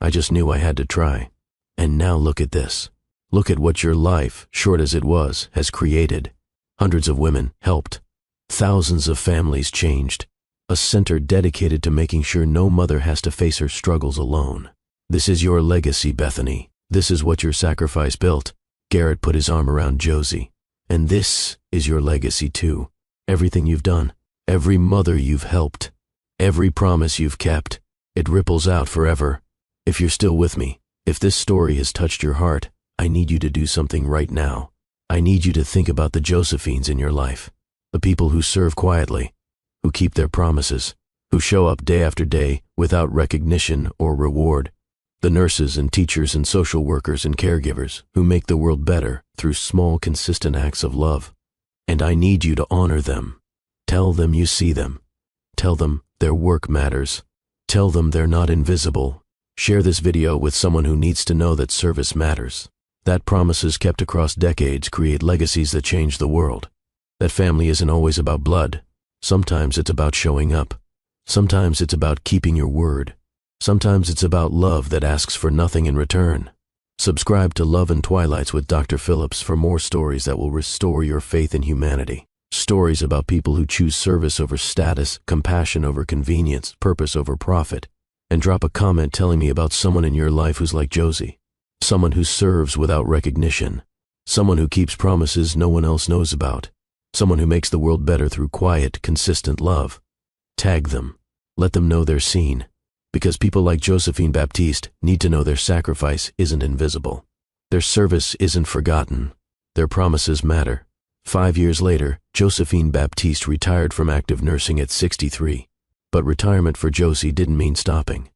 I just knew I had to try. And now look at this. Look at what your life, short as it was, has created. Hundreds of women helped. Thousands of families changed. A center dedicated to making sure no mother has to face her struggles alone. This is your legacy, Bethany. This is what your sacrifice built. Garrett put his arm around Josie. And this is your legacy too. Everything you've done, every mother you've helped, every promise you've kept, it ripples out forever. If you're still with me, if this story has touched your heart, I need you to do something right now. I need you to think about the Josephines in your life, the people who serve quietly, who keep their promises, who show up day after day without recognition or reward, the nurses and teachers and social workers and caregivers who make the world better through small, consistent acts of love. And I need you to honor them. Tell them you see them. Tell them their work matters. Tell them they're not invisible. Share this video with someone who needs to know that service matters. That promises kept across decades create legacies that change the world. That family isn't always about blood. Sometimes it's about showing up. Sometimes it's about keeping your word. Sometimes it's about love that asks for nothing in return. Subscribe to Love and Twilights with Dr. Phillips for more stories that will restore your faith in humanity. Stories about people who choose service over status, compassion over convenience, purpose over profit. And drop a comment telling me about someone in your life who's like Josie. Someone who serves without recognition. Someone who keeps promises no one else knows about. Someone who makes the world better through quiet, consistent love. Tag them. Let them know they're seen. Because people like Josephine Baptiste need to know their sacrifice isn't invisible. Their service isn't forgotten. Their promises matter. 5 years later, Josephine Baptiste retired from active nursing at 63. But retirement for Josie didn't mean stopping.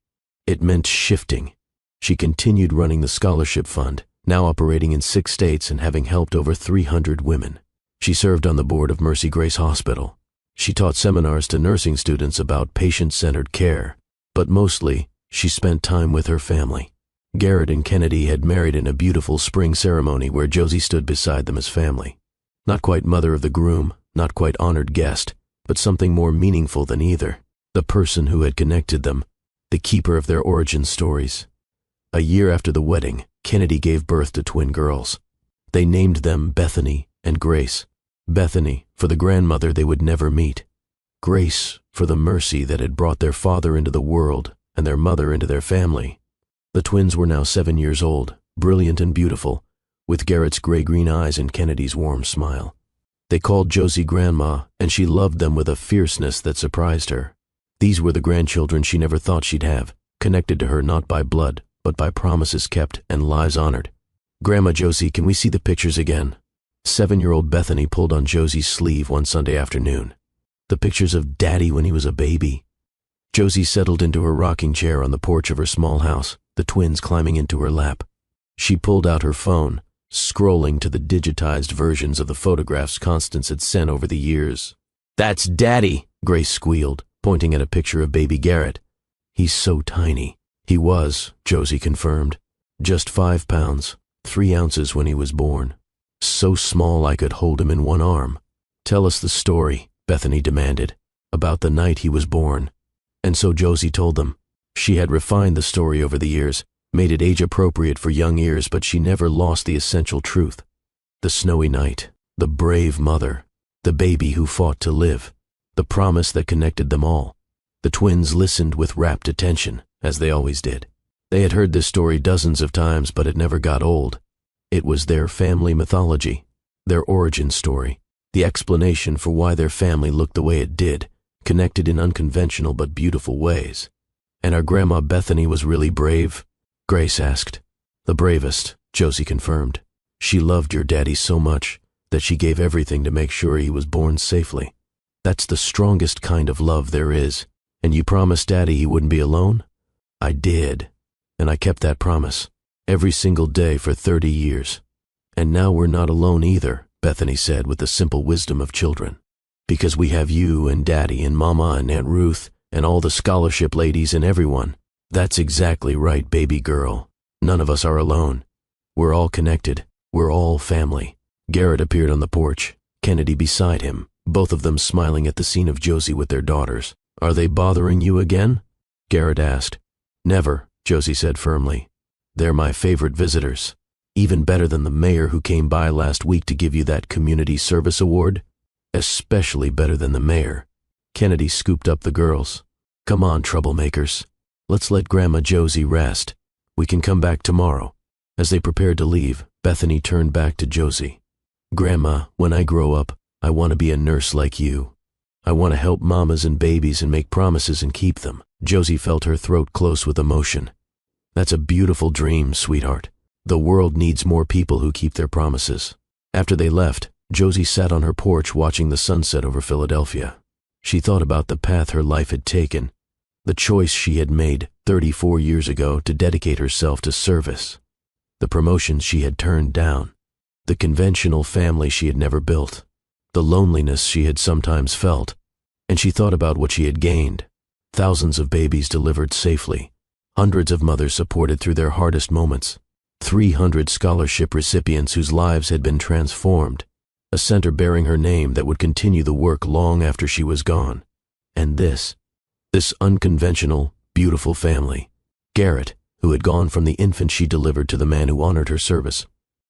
It meant shifting. She continued running the scholarship fund, now operating in 6 states and having helped over 300 women. She served on the board of Mercy Grace Hospital. She taught seminars to nursing students about patient-centered care. But mostly, she spent time with her family. Garrett and Kennedy had married in a beautiful spring ceremony where Josie stood beside them as family. Not quite mother of the groom, not quite honored guest, but something more meaningful than either. The person who had connected them, the keeper of their origin stories. A year after the wedding, Kennedy gave birth to twin girls. They named them Bethany and Grace. Bethany, for the grandmother they would never meet. Grace, for the mercy that had brought their father into the world and their mother into their family. The twins were now 7 years old, brilliant and beautiful, with Garrett's gray-green eyes and Kennedy's warm smile. They called Josie Grandma, and she loved them with a fierceness that surprised her. These were the grandchildren she never thought she'd have, connected to her not by blood, but by promises kept and lives honored. "Grandma Josie, can we see the pictures again?" 7-year-old Bethany pulled on Josie's sleeve one Sunday afternoon. The pictures of Daddy when he was a baby. Josie settled into her rocking chair on the porch of her small house, the twins climbing into her lap. She pulled out her phone, scrolling to the digitized versions of the photographs Constance had sent over the years. "That's Daddy," Grace squealed, pointing at a picture of baby Garrett. "He's so tiny." He was, Josie confirmed. Just 5 pounds, 3 ounces when he was born. So small I could hold him in one arm. "Tell us the story," Bethany demanded, "about the night he was born." And so Josie told them. She had refined the story over the years, made it age-appropriate for young ears, but she never lost the essential truth. The snowy night, the brave mother, the baby who fought to live, the promise that connected them all. The twins listened with rapt attention, as they always did. They had heard this story dozens of times, but it never got old. It was their family mythology, their origin story. The explanation for why their family looked the way it did, connected in unconventional but beautiful ways. "And our Grandma Bethany was really brave?" Grace asked. "The bravest," Josie confirmed. "She loved your daddy so much that she gave everything to make sure he was born safely. That's the strongest kind of love there is. And you promised Daddy he wouldn't be alone?" "I did. And I kept that promise. Every single day for 30 years. And now we're not alone either," Bethany said with the simple wisdom of children. "Because we have you and Daddy and Mama and Aunt Ruth and all the scholarship ladies and everyone." "That's exactly right, baby girl. None of us are alone. We're all connected. We're all family." Garrett appeared on the porch, Kennedy beside him, both of them smiling at the scene of Josie with their daughters. "Are they bothering you again?" Garrett asked. "Never," Josie said firmly. "They're my favorite visitors. Even better than the mayor who came by last week to give you that community service award. Especially better than the mayor." Kennedy scooped up the girls. "Come on, troublemakers. Let's let Grandma Josie rest. We can come back tomorrow." As they prepared to leave, Bethany turned back to Josie. "Grandma, when I grow up, I want to be a nurse like you. I want to help mamas and babies and make promises and keep them." Josie felt her throat close with emotion. "That's a beautiful dream, sweetheart. The world needs more people who keep their promises." After they left, Josie sat on her porch watching the sunset over Philadelphia. She thought about the path her life had taken, the choice she had made 34 years ago to dedicate herself to service, the promotions she had turned down, the conventional family she had never built, the loneliness she had sometimes felt, and she thought about what she had gained. Thousands of babies delivered safely, hundreds of mothers supported through their hardest moments, 300 scholarship recipients whose lives had been transformed, a center bearing her name that would continue the work long after she was gone. And this unconventional, beautiful family, Garrett, who had gone from the infant she delivered to the man who honored her service.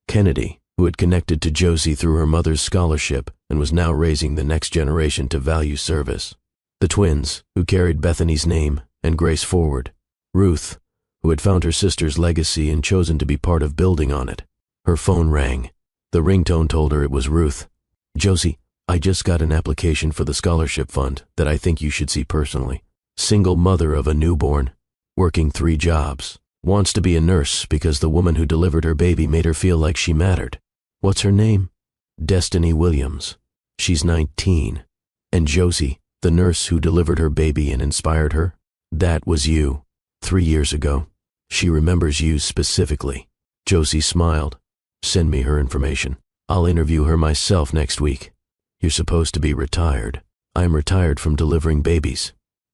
Kennedy, who had connected to Josie through her mother's scholarship and was now raising the next generation to value service. The twins, who carried Bethany's name and Grace forward. Ruth, who had found her sister's legacy and chosen to be part of building on it. Her phone rang. The ringtone told her it was Ruth. "Josie, I just got an application for the scholarship fund that I think you should see personally. Single mother of a newborn, working 3 jobs, wants to be a nurse because the woman who delivered her baby made her feel like she mattered. What's her name? Destiny Williams. She's 19. And Josie, the nurse who delivered her baby and inspired her, that was you, 3 years ago. She remembers you specifically." Josie smiled. "Send me her information. I'll interview her myself next week. You're supposed to be retired. I'm retired from delivering babies.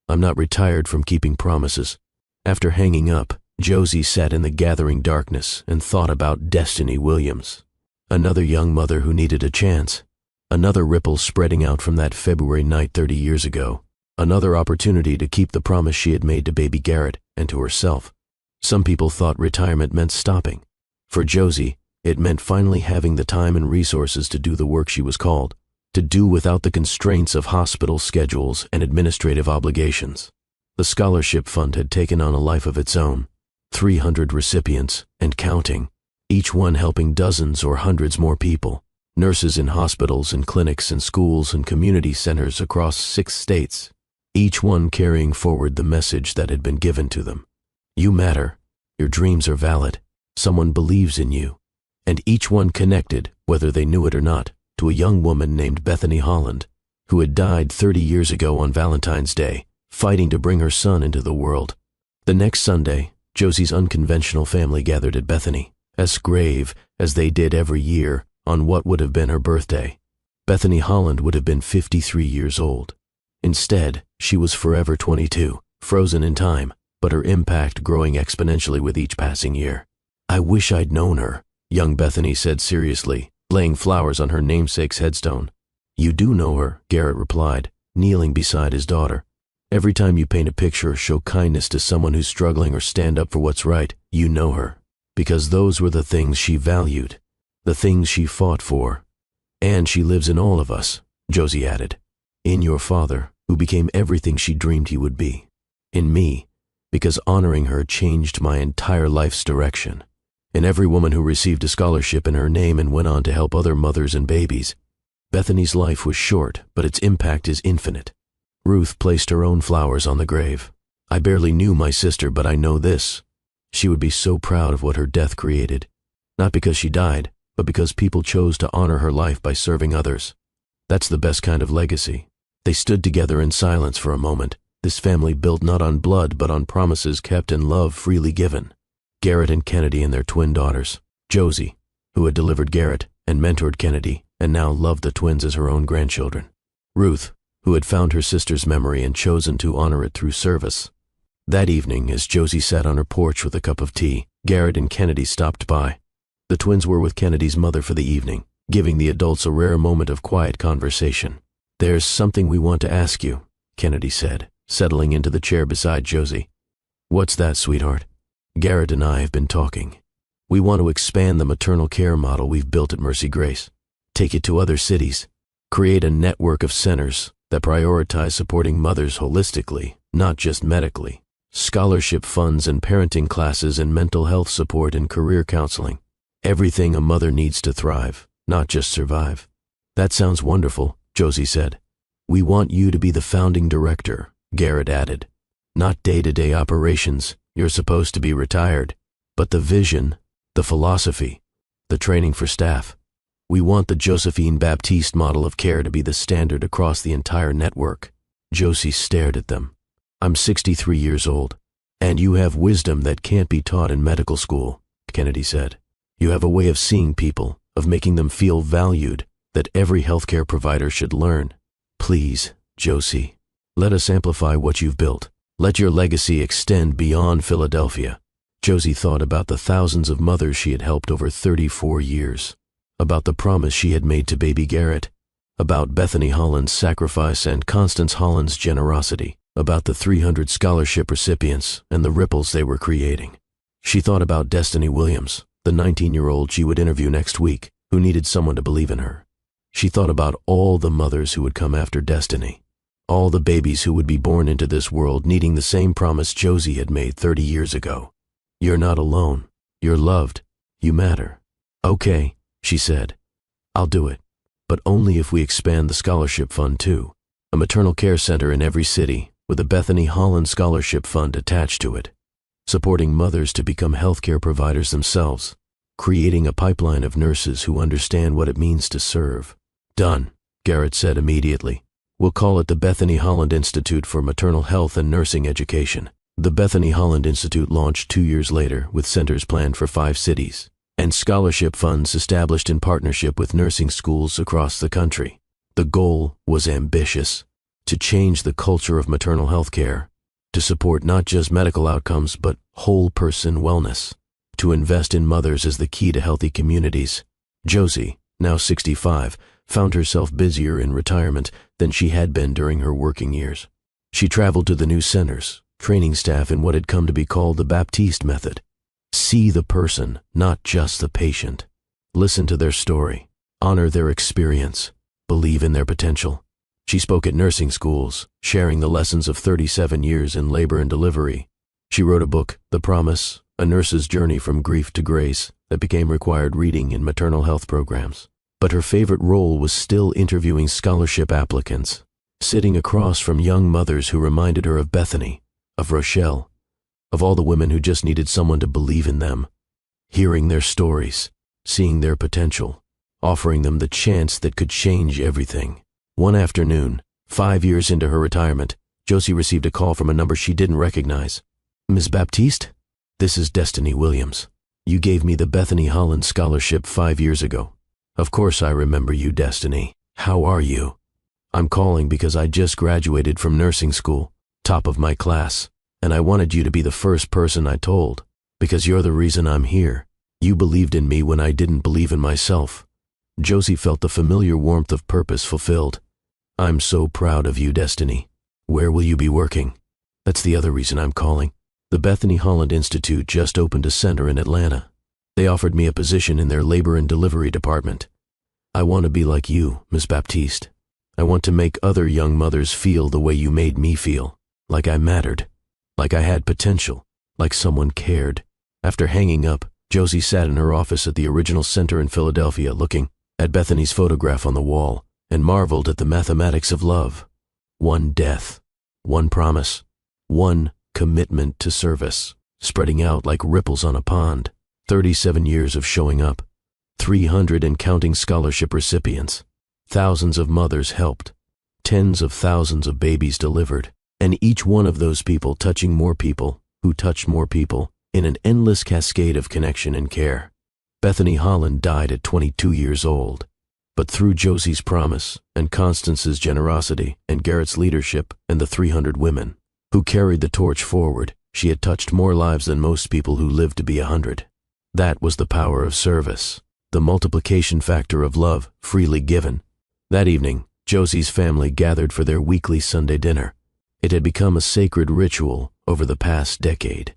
I'm not retired from keeping promises." After hanging up, Josie sat in the gathering darkness and thought about Destiny Williams. Another young mother who needed a chance. Another ripple spreading out from that February night 30 years ago. Another opportunity to keep the promise she had made to baby Garrett and to herself. Some people thought retirement meant stopping. For Josie, it meant finally having the time and resources to do the work she was called, to do without the constraints of hospital schedules and administrative obligations. The scholarship fund had taken on a life of its own. 300 recipients, and counting, each one helping dozens or hundreds more people. Nurses in hospitals and clinics and schools and community centers across 6 states, each one carrying forward the message that had been given to them. You matter, your dreams are valid, someone believes in you, and each one connected, whether they knew it or not, to a young woman named Bethany Holland, who had died 30 years ago on Valentine's Day, fighting to bring her son into the world. The next Sunday, Josie's unconventional family gathered at Bethany, as grave as they did every year on what would have been her birthday. Bethany Holland would have been 53 years old. Instead, she was forever 22, frozen in time, but her impact growing exponentially with each passing year. "I wish I'd known her," young Bethany said seriously, laying flowers on her namesake's headstone. "You do know her," Garrett replied, kneeling beside his daughter. "Every time you paint a picture or show kindness to someone who's struggling or stand up for what's right, you know her. Because those were the things she valued, the things she fought for. And she lives in all of us," Josie added. "In your father, who became everything she dreamed he would be. In me, because honoring her changed my entire life's direction. In every woman who received a scholarship in her name and went on to help other mothers and babies. Bethany's life was short, but its impact is infinite." Ruth placed her own flowers on the grave. "I barely knew my sister, but I know this. She would be so proud of what her death created. Not because she died, but because people chose to honor her life by serving others. That's the best kind of legacy." They stood together in silence for a moment, this family built not on blood but on promises kept and love freely given. Garrett and Kennedy and their twin daughters. Josie, who had delivered Garrett and mentored Kennedy and now loved the twins as her own grandchildren. Ruth, who had found her sister's memory and chosen to honor it through service. That evening, as Josie sat on her porch with a cup of tea, Garrett and Kennedy stopped by. The twins were with Kennedy's mother for the evening, giving the adults a rare moment of quiet conversation. "There's something we want to ask you," Kennedy said, settling into the chair beside Josie. "What's that, sweetheart?" "Garrett and I have been talking. We want to expand the maternal care model we've built at Mercy Grace, take it to other cities, create a network of centers that prioritize supporting mothers holistically, not just medically. Scholarship funds and parenting classes and mental health support and career counseling. Everything a mother needs to thrive, not just survive." "That sounds wonderful," Josie said. "We want you to be the founding director," Garrett added. "Not day-to-day operations, you're supposed to be retired, but the vision, the philosophy, the training for staff. We want the Josephine Baptiste model of care to be the standard across the entire network." Josie stared at them. "I'm 63 years old, and you have wisdom that can't be taught in medical school," Kennedy said. "You have a way of seeing people, of making them feel valued, that every healthcare provider should learn. Please, Josie, let us amplify what you've built. Let your legacy extend beyond Philadelphia." Josie thought about the thousands of mothers she had helped over 34 years, about the promise she had made to baby Garrett, about Bethany Holland's sacrifice and Constance Holland's generosity. about the 300 scholarship recipients and the ripples they were creating. She thought about Destiny Williams, the 19-year-old she would interview next week, who needed someone to believe in her. She thought about all the mothers who would come after Destiny, all the babies who would be born into this world needing the same promise Josie had made 30 years ago. You're not alone. You're loved. You matter. Okay, she said. I'll do it. But only if we expand the scholarship fund too. A maternal care center in every city with a Bethany Holland Scholarship Fund attached to it. Supporting mothers to become healthcare providers themselves. Creating a pipeline of nurses who understand what it means to serve. Done, Garrett said immediately. We'll call it the Bethany Holland Institute for Maternal Health and Nursing Education. The Bethany Holland Institute launched 2 years later with centers planned for 5 cities and scholarship funds established in partnership with nursing schools across the country. The goal was ambitious: to change the culture of maternal health care, to support not just medical outcomes but whole person wellness, to invest in mothers as the key to healthy communities. Josie, now 65, found herself busier in retirement than she had been during her working years. She traveled to the new centers, training staff in what had come to be called the Baptiste method. See the person, not just the patient. Listen to their story, honor their experience, believe in their potential. She spoke at nursing schools, sharing the lessons of 37 years in labor and delivery. She wrote a book, The Promise, A Nurse's Journey from Grief to Grace, that became required reading in maternal health programs. But her favorite role was still interviewing scholarship applicants, sitting across from young mothers who reminded her of Bethany, of Rochelle, of all the women who just needed someone to believe in them. Hearing their stories, seeing their potential, offering them the chance that could change everything. One afternoon, 5 years into her retirement, Josie received a call from a number she didn't recognize. Ms. Baptiste? This is Destiny Williams. You gave me the Bethany Holland Scholarship 5 years ago. Of course I remember you, Destiny. How are you? I'm calling because I just graduated from nursing school, top of my class, and I wanted you to be the first person I told, because you're the reason I'm here. You believed in me when I didn't believe in myself. Josie felt the familiar warmth of purpose fulfilled. I'm so proud of you, Destiny. Where will you be working? That's the other reason I'm calling. The Bethany Holland Institute just opened a center in Atlanta. They offered me a position in their labor and delivery department. I want to be like you, Miss Baptiste. I want to make other young mothers feel the way you made me feel, like I mattered, like I had potential, like someone cared. After hanging up, Josie sat in her office at the original center in Philadelphia looking at Bethany's photograph on the wall and marveled at the mathematics of love. One death, one promise, one commitment to service, spreading out like ripples on a pond. 37 years of showing up, 300 and counting scholarship recipients, thousands of mothers helped, tens of thousands of babies delivered, and each one of those people touching more people who touched more people in an endless cascade of connection and care. Bethany Holland died at 22 years old, but through Josie's promise and Constance's generosity and Garrett's leadership and the 300 women who carried the torch forward, she had touched more lives than most people who lived to be 100. That was the power of service, the multiplication factor of love freely given. That evening, Josie's family gathered for their weekly Sunday dinner. It had become a sacred ritual over the past decade.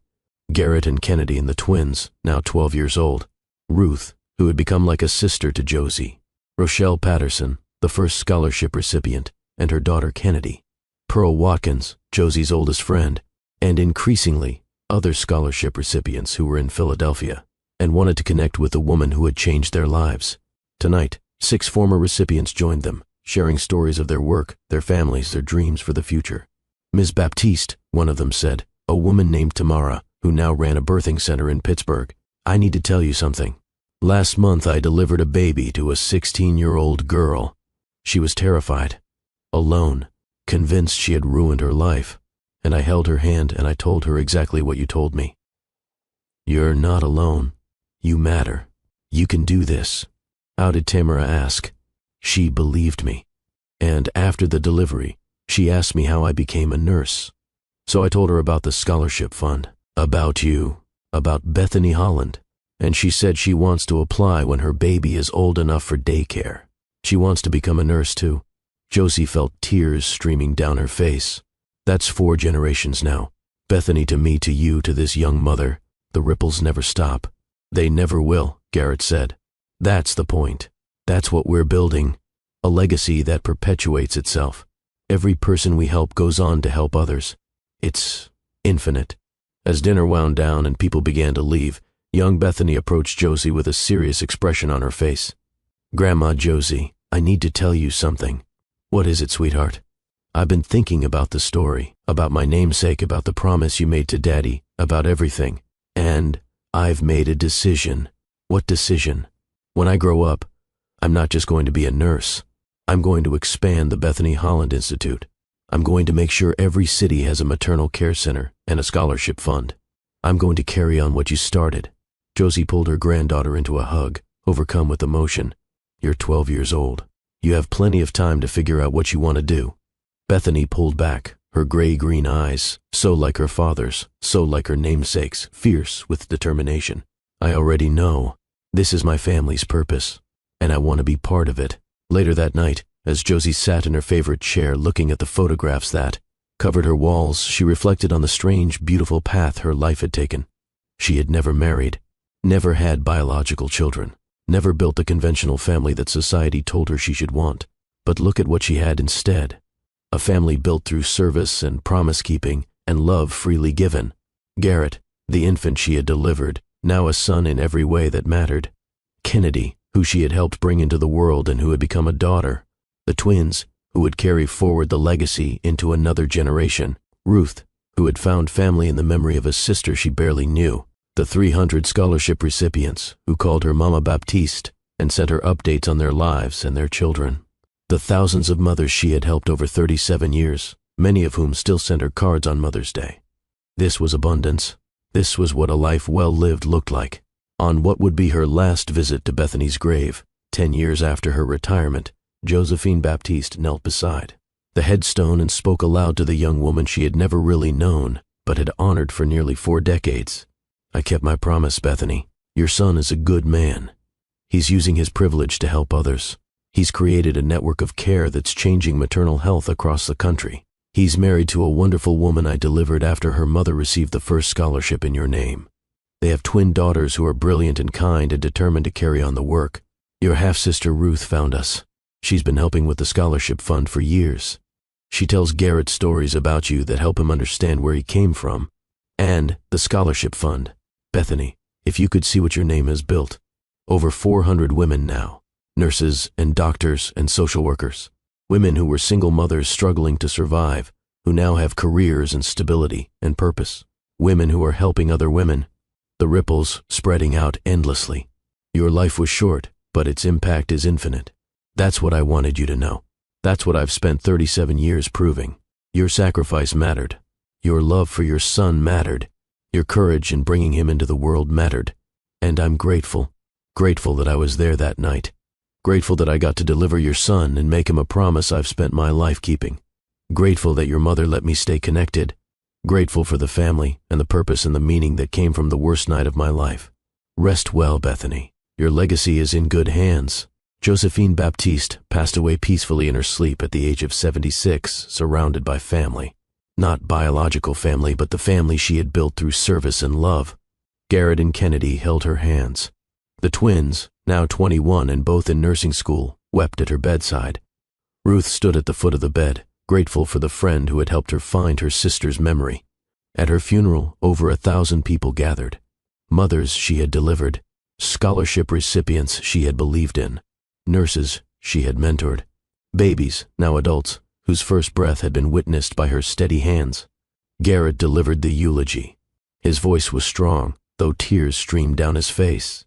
Garrett and Kennedy and the twins, now 12 years old. Ruth, who had become like a sister to Josie. Rochelle Patterson, the first scholarship recipient, and her daughter Kennedy. Pearl Watkins, Josie's oldest friend, and increasingly, other scholarship recipients who were in Philadelphia and wanted to connect with the woman who had changed their lives. Tonight, 6 former recipients joined them, sharing stories of their work, their families, their dreams for the future. Ms. Baptiste, one of them said, a woman named Tamara, who now ran a birthing center in Pittsburgh. I need to tell you something. Last month I delivered a baby to a 16-year-old girl. She was terrified, alone, convinced she had ruined her life, and I held her hand and I told her exactly what you told me. You're not alone. You matter. You can do this. How did Tamara ask? She believed me. And after the delivery, she asked me how I became a nurse. So I told her about the scholarship fund, about you, about Bethany Holland, and she said she wants to apply when her baby is old enough for daycare. She wants to become a nurse too. Josie felt tears streaming down her face. That's 4 generations now. Bethany to me, to you, to this young mother. The ripples never stop. They never will, Garrett said. That's the point. That's what we're building. A legacy that perpetuates itself. Every person we help goes on to help others. It's infinite. As dinner wound down and people began to leave, young Bethany approached Josie with a serious expression on her face. Grandma Josie, I need to tell you something. What is it, sweetheart? I've been thinking about the story, about my namesake, about the promise you made to Daddy, about everything. And I've made a decision. What decision? When I grow up, I'm not just going to be a nurse. I'm going to expand the Bethany Holland Institute. I'm going to make sure every city has a maternal care center and a scholarship fund. I'm going to carry on what you started. Josie pulled her granddaughter into a hug, overcome with emotion. You're 12 years old. You have plenty of time to figure out what you want to do. Bethany pulled back, her gray-green eyes, so like her father's, so like her namesake's, fierce with determination. I already know. This is my family's purpose, and I want to be part of it. Later that night, as Josie sat in her favorite chair looking at the photographs that covered her walls, she reflected on the strange, beautiful path her life had taken. She had never married, never had biological children, never built the conventional family that society told her she should want. But look at what she had instead. A family built through service and promise-keeping and love freely given. Garrett, the infant she had delivered, now a son in every way that mattered. Kennedy, who she had helped bring into the world and who had become a daughter. The twins, who would carry forward the legacy into another generation. Ruth, who had found family in the memory of a sister she barely knew. The 300 scholarship recipients, who called her Mama Baptiste and sent her updates on their lives and their children. The thousands of mothers she had helped over 37 years, many of whom still sent her cards on Mother's Day. This was abundance. This was what a life well lived looked like. On what would be her last visit to Bethany's grave, 10 years after her retirement, Josephine Baptiste knelt beside the headstone and spoke aloud to the young woman she had never really known, but had honored for nearly 4 decades. I kept my promise, Bethany. Your son is a good man. He's using his privilege to help others. He's created a network of care that's changing maternal health across the country. He's married to a wonderful woman I delivered after her mother received the first scholarship in your name. They have twin daughters who are brilliant and kind and determined to carry on the work. Your half-sister Ruth found us. She's been helping with the scholarship fund for years. She tells Garrett stories about you that help him understand where he came from. And the scholarship fund. Bethany, if you could see what your name has built. Over 400 women now. Nurses and doctors and social workers. Women who were single mothers struggling to survive, who now have careers and stability and purpose. Women who are helping other women. The ripples spreading out endlessly. Your life was short, but its impact is infinite. That's what I wanted you to know. That's what I've spent 37 years proving. Your sacrifice mattered. Your love for your son mattered. Your courage in bringing him into the world mattered. And I'm grateful. Grateful that I was there that night. Grateful that I got to deliver your son and make him a promise I've spent my life keeping. Grateful that your mother let me stay connected. Grateful for the family and the purpose and the meaning that came from the worst night of my life. Rest well, Bethany. Your legacy is in good hands. Josephine Baptiste passed away peacefully in her sleep at the age of 76, surrounded by family. Not biological family, but the family she had built through service and love. Garrett and Kennedy held her hands. The twins, now 21 and both in nursing school, wept at her bedside. Ruth stood at the foot of the bed, grateful for the friend who had helped her find her sister's memory. At her funeral, over 1,000 people gathered. Mothers she had delivered, scholarship recipients she had believed in, nurses she had mentored, babies, now adults, whose first breath had been witnessed by her steady hands. Garrett delivered the eulogy. His voice was strong, though tears streamed down his face.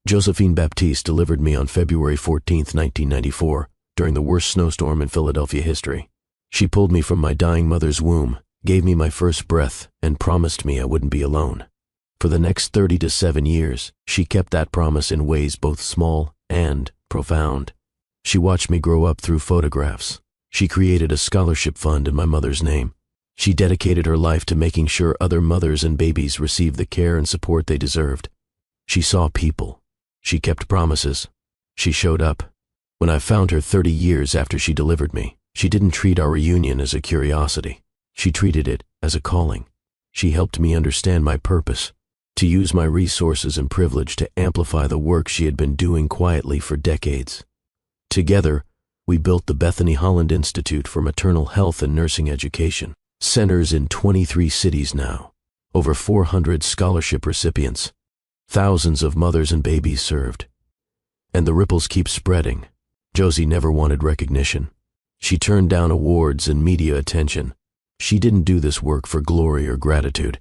Josephine Baptiste delivered me on February 14, 1994, during the worst snowstorm in Philadelphia history. She pulled me from my dying mother's womb, gave me my first breath, and promised me I wouldn't be alone. For the next 37 years, she kept that promise in ways both small and profound. She watched me grow up through photographs. She created a scholarship fund in my mother's name. She dedicated her life to making sure other mothers and babies received the care and support they deserved. She saw people. She kept promises. She showed up. When I found her 30 years after she delivered me, she didn't treat our reunion as a curiosity. She treated it as a calling. She helped me understand my purpose, to use my resources and privilege to amplify the work she had been doing quietly for decades. Together, we built the Bethany Holland Institute for Maternal Health and Nursing Education. Centers in 23 cities now, over 400 scholarship recipients, thousands of mothers and babies served. And the ripples keep spreading. Josie never wanted recognition. She turned down awards and media attention. She didn't do this work for glory or gratitude.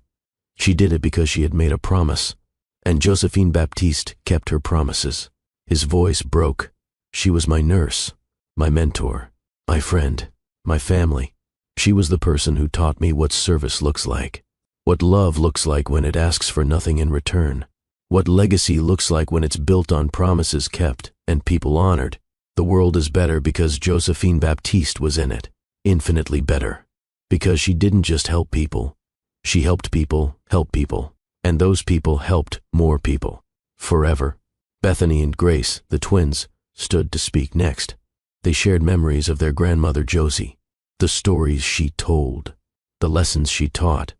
She did it because she had made a promise, and Josephine Baptiste kept her promises. His voice broke. She was my nurse, my mentor, my friend, my family. She was the person who taught me what service looks like, what love looks like when it asks for nothing in return, what legacy looks like when it's built on promises kept and people honored. The world is better because Josephine Baptiste was in it, infinitely better, because she didn't just help people. She helped people help people, and those people helped more people. Forever. Bethany and Grace, the twins, stood to speak next. They shared memories of their grandmother Josie, the stories she told, the lessons she taught,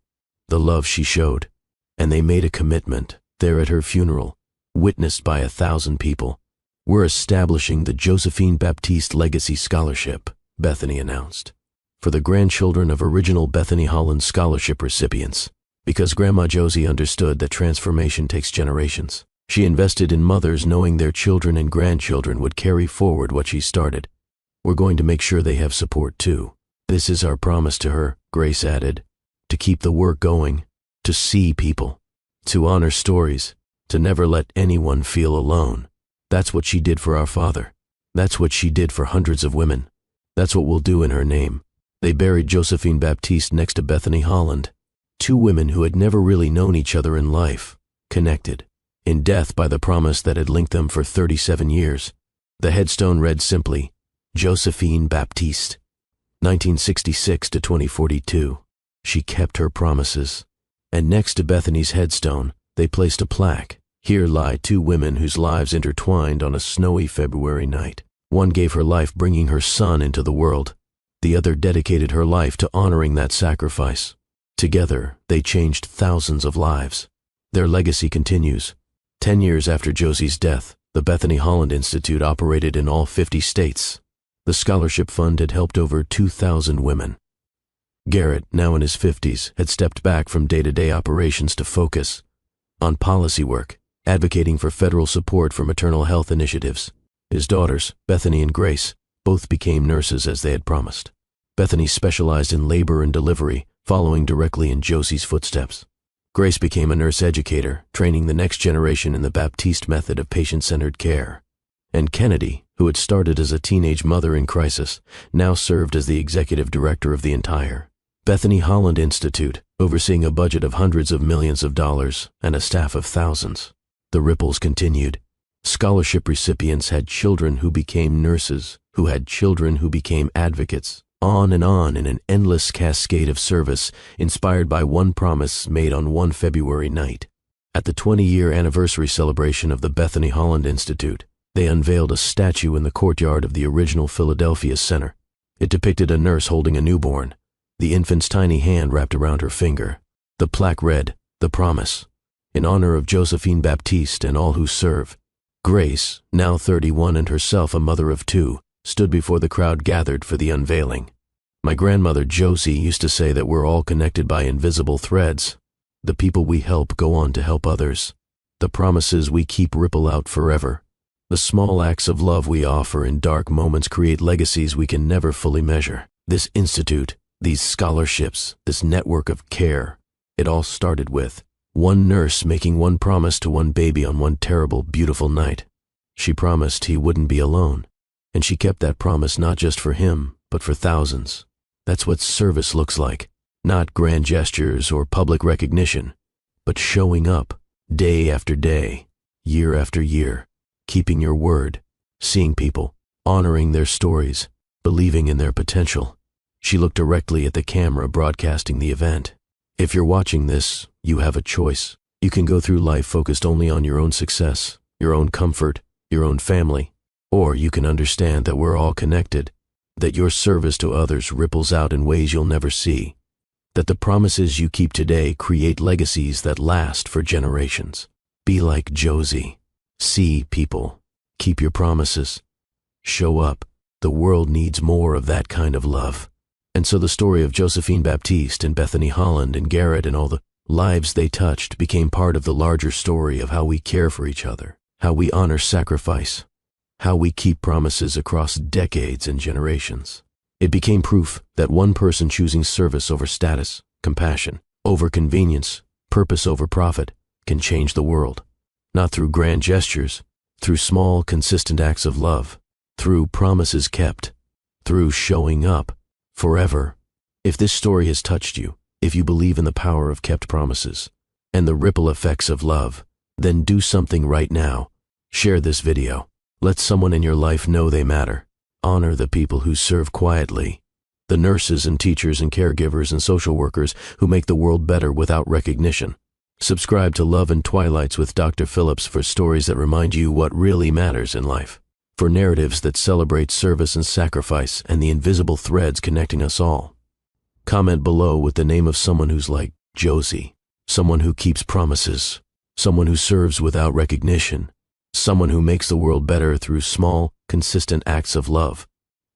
the love she showed, and they made a commitment there at her funeral, witnessed by 1,000 people. We're establishing the Josephine Baptiste Legacy Scholarship, Bethany announced, for the grandchildren of original Bethany Holland Scholarship recipients, because Grandma Josie understood that transformation takes generations. She invested in mothers knowing their children and grandchildren would carry forward what she started. We're going to make sure they have support too. This is our promise to her, Grace added, to keep the work going, to see people, to honor stories, to never let anyone feel alone. That's what she did for our father. That's what she did for hundreds of women. That's what we'll do in her name. They buried Josephine Baptiste next to Bethany Holland, two women who had never really known each other in life, connected, in death by the promise that had linked them for 37 years. The headstone read simply, Josephine Baptiste, 1966 to 2042. She kept her promises. And next to Bethany's headstone, they placed a plaque. Here lie two women whose lives intertwined on a snowy February night. One gave her life bringing her son into the world. The other dedicated her life to honoring that sacrifice. Together, they changed thousands of lives. Their legacy continues. 10 years after Josie's death, the Bethany Holland Institute operated in all 50 states. The scholarship fund had helped over 2,000 women. Garrett, now in his 50s, had stepped back from day-to-day operations to focus on policy work, advocating for federal support for maternal health initiatives. His daughters, Bethany and Grace, both became nurses as they had promised. Bethany specialized in labor and delivery, following directly in Josie's footsteps. Grace became a nurse educator, training the next generation in the Baptiste method of patient-centered care. And Kennedy, who had started as a teenage mother in crisis, now served as the executive director of the entire Bethany Holland Institute, overseeing a budget of hundreds of millions of dollars and a staff of thousands. The ripples continued. Scholarship recipients had children who became nurses, who had children who became advocates, on in an endless cascade of service inspired by one promise made on one February night. At the 20-year anniversary celebration of the Bethany Holland Institute, they unveiled a statue in the courtyard of the original Philadelphia Center. It depicted a nurse holding a newborn, the infant's tiny hand wrapped around her finger. The plaque read, "The Promise, in honor of Josephine Baptiste and all who serve." Grace, now 31 and herself a mother of two, stood before the crowd gathered for the unveiling. My grandmother Josie used to say that we're all connected by invisible threads. The people we help go on to help others. The promises we keep ripple out forever. The small acts of love we offer in dark moments create legacies we can never fully measure. This institute, these scholarships, this network of care, it all started with one nurse making one promise to one baby on one terrible, beautiful night. She promised he wouldn't be alone, and she kept that promise not just for him, but for thousands. That's what service looks like. Not grand gestures or public recognition, but showing up day after day, year after year, keeping your word, seeing people, honoring their stories, believing in their potential. She looked directly at the camera broadcasting the event. If you're watching this, you have a choice. You can go through life focused only on your own success, your own comfort, your own family, or you can understand that we're all connected, that your service to others ripples out in ways you'll never see. that the promises you keep today create legacies that last for generations. Be like Josie. See people. Keep your promises. Show up. The world needs more of that kind of love. And so the story of Josephine Baptiste and Bethany Holland and Garrett and all the lives they touched became part of the larger story of how we care for each other, how we honor sacrifice, how we keep promises across decades and generations. It became proof that one person choosing service over status, compassion over convenience, purpose over profit can change the world. Not through grand gestures, through small, consistent acts of love, through promises kept, through showing up forever. If this story has touched you, if you believe in the power of kept promises and the ripple effects of love, then do something right now. Share this video. Let someone in your life know they matter. Honor the people who serve quietly, the nurses and teachers and caregivers and social workers who make the world better without recognition. Subscribe to Love and Twilights with Dr. Phillips for stories that remind you what really matters in life, for narratives that celebrate service and sacrifice and the invisible threads connecting us all. Comment below with the name of someone who's like Josie, someone who keeps promises, someone who serves without recognition, someone who makes the world better through small, consistent acts of love.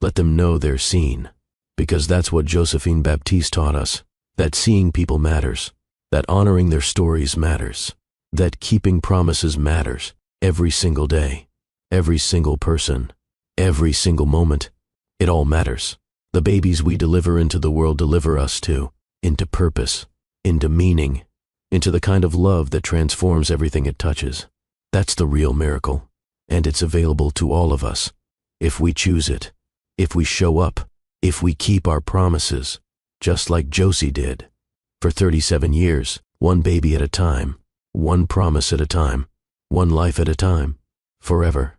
Let them know they're seen, because that's what Josephine Baptiste taught us, that seeing people matters, that honoring their stories matters, that keeping promises matters every single day, every single person, every single moment. It all matters. The babies we deliver into the world deliver us too, into purpose, into meaning, into the kind of love that transforms everything it touches. That's the real miracle, and it's available to all of us, if we choose it, if we show up, if we keep our promises, just like Josie did. For 37 years, one baby at a time, one promise at a time, one life at a time, forever.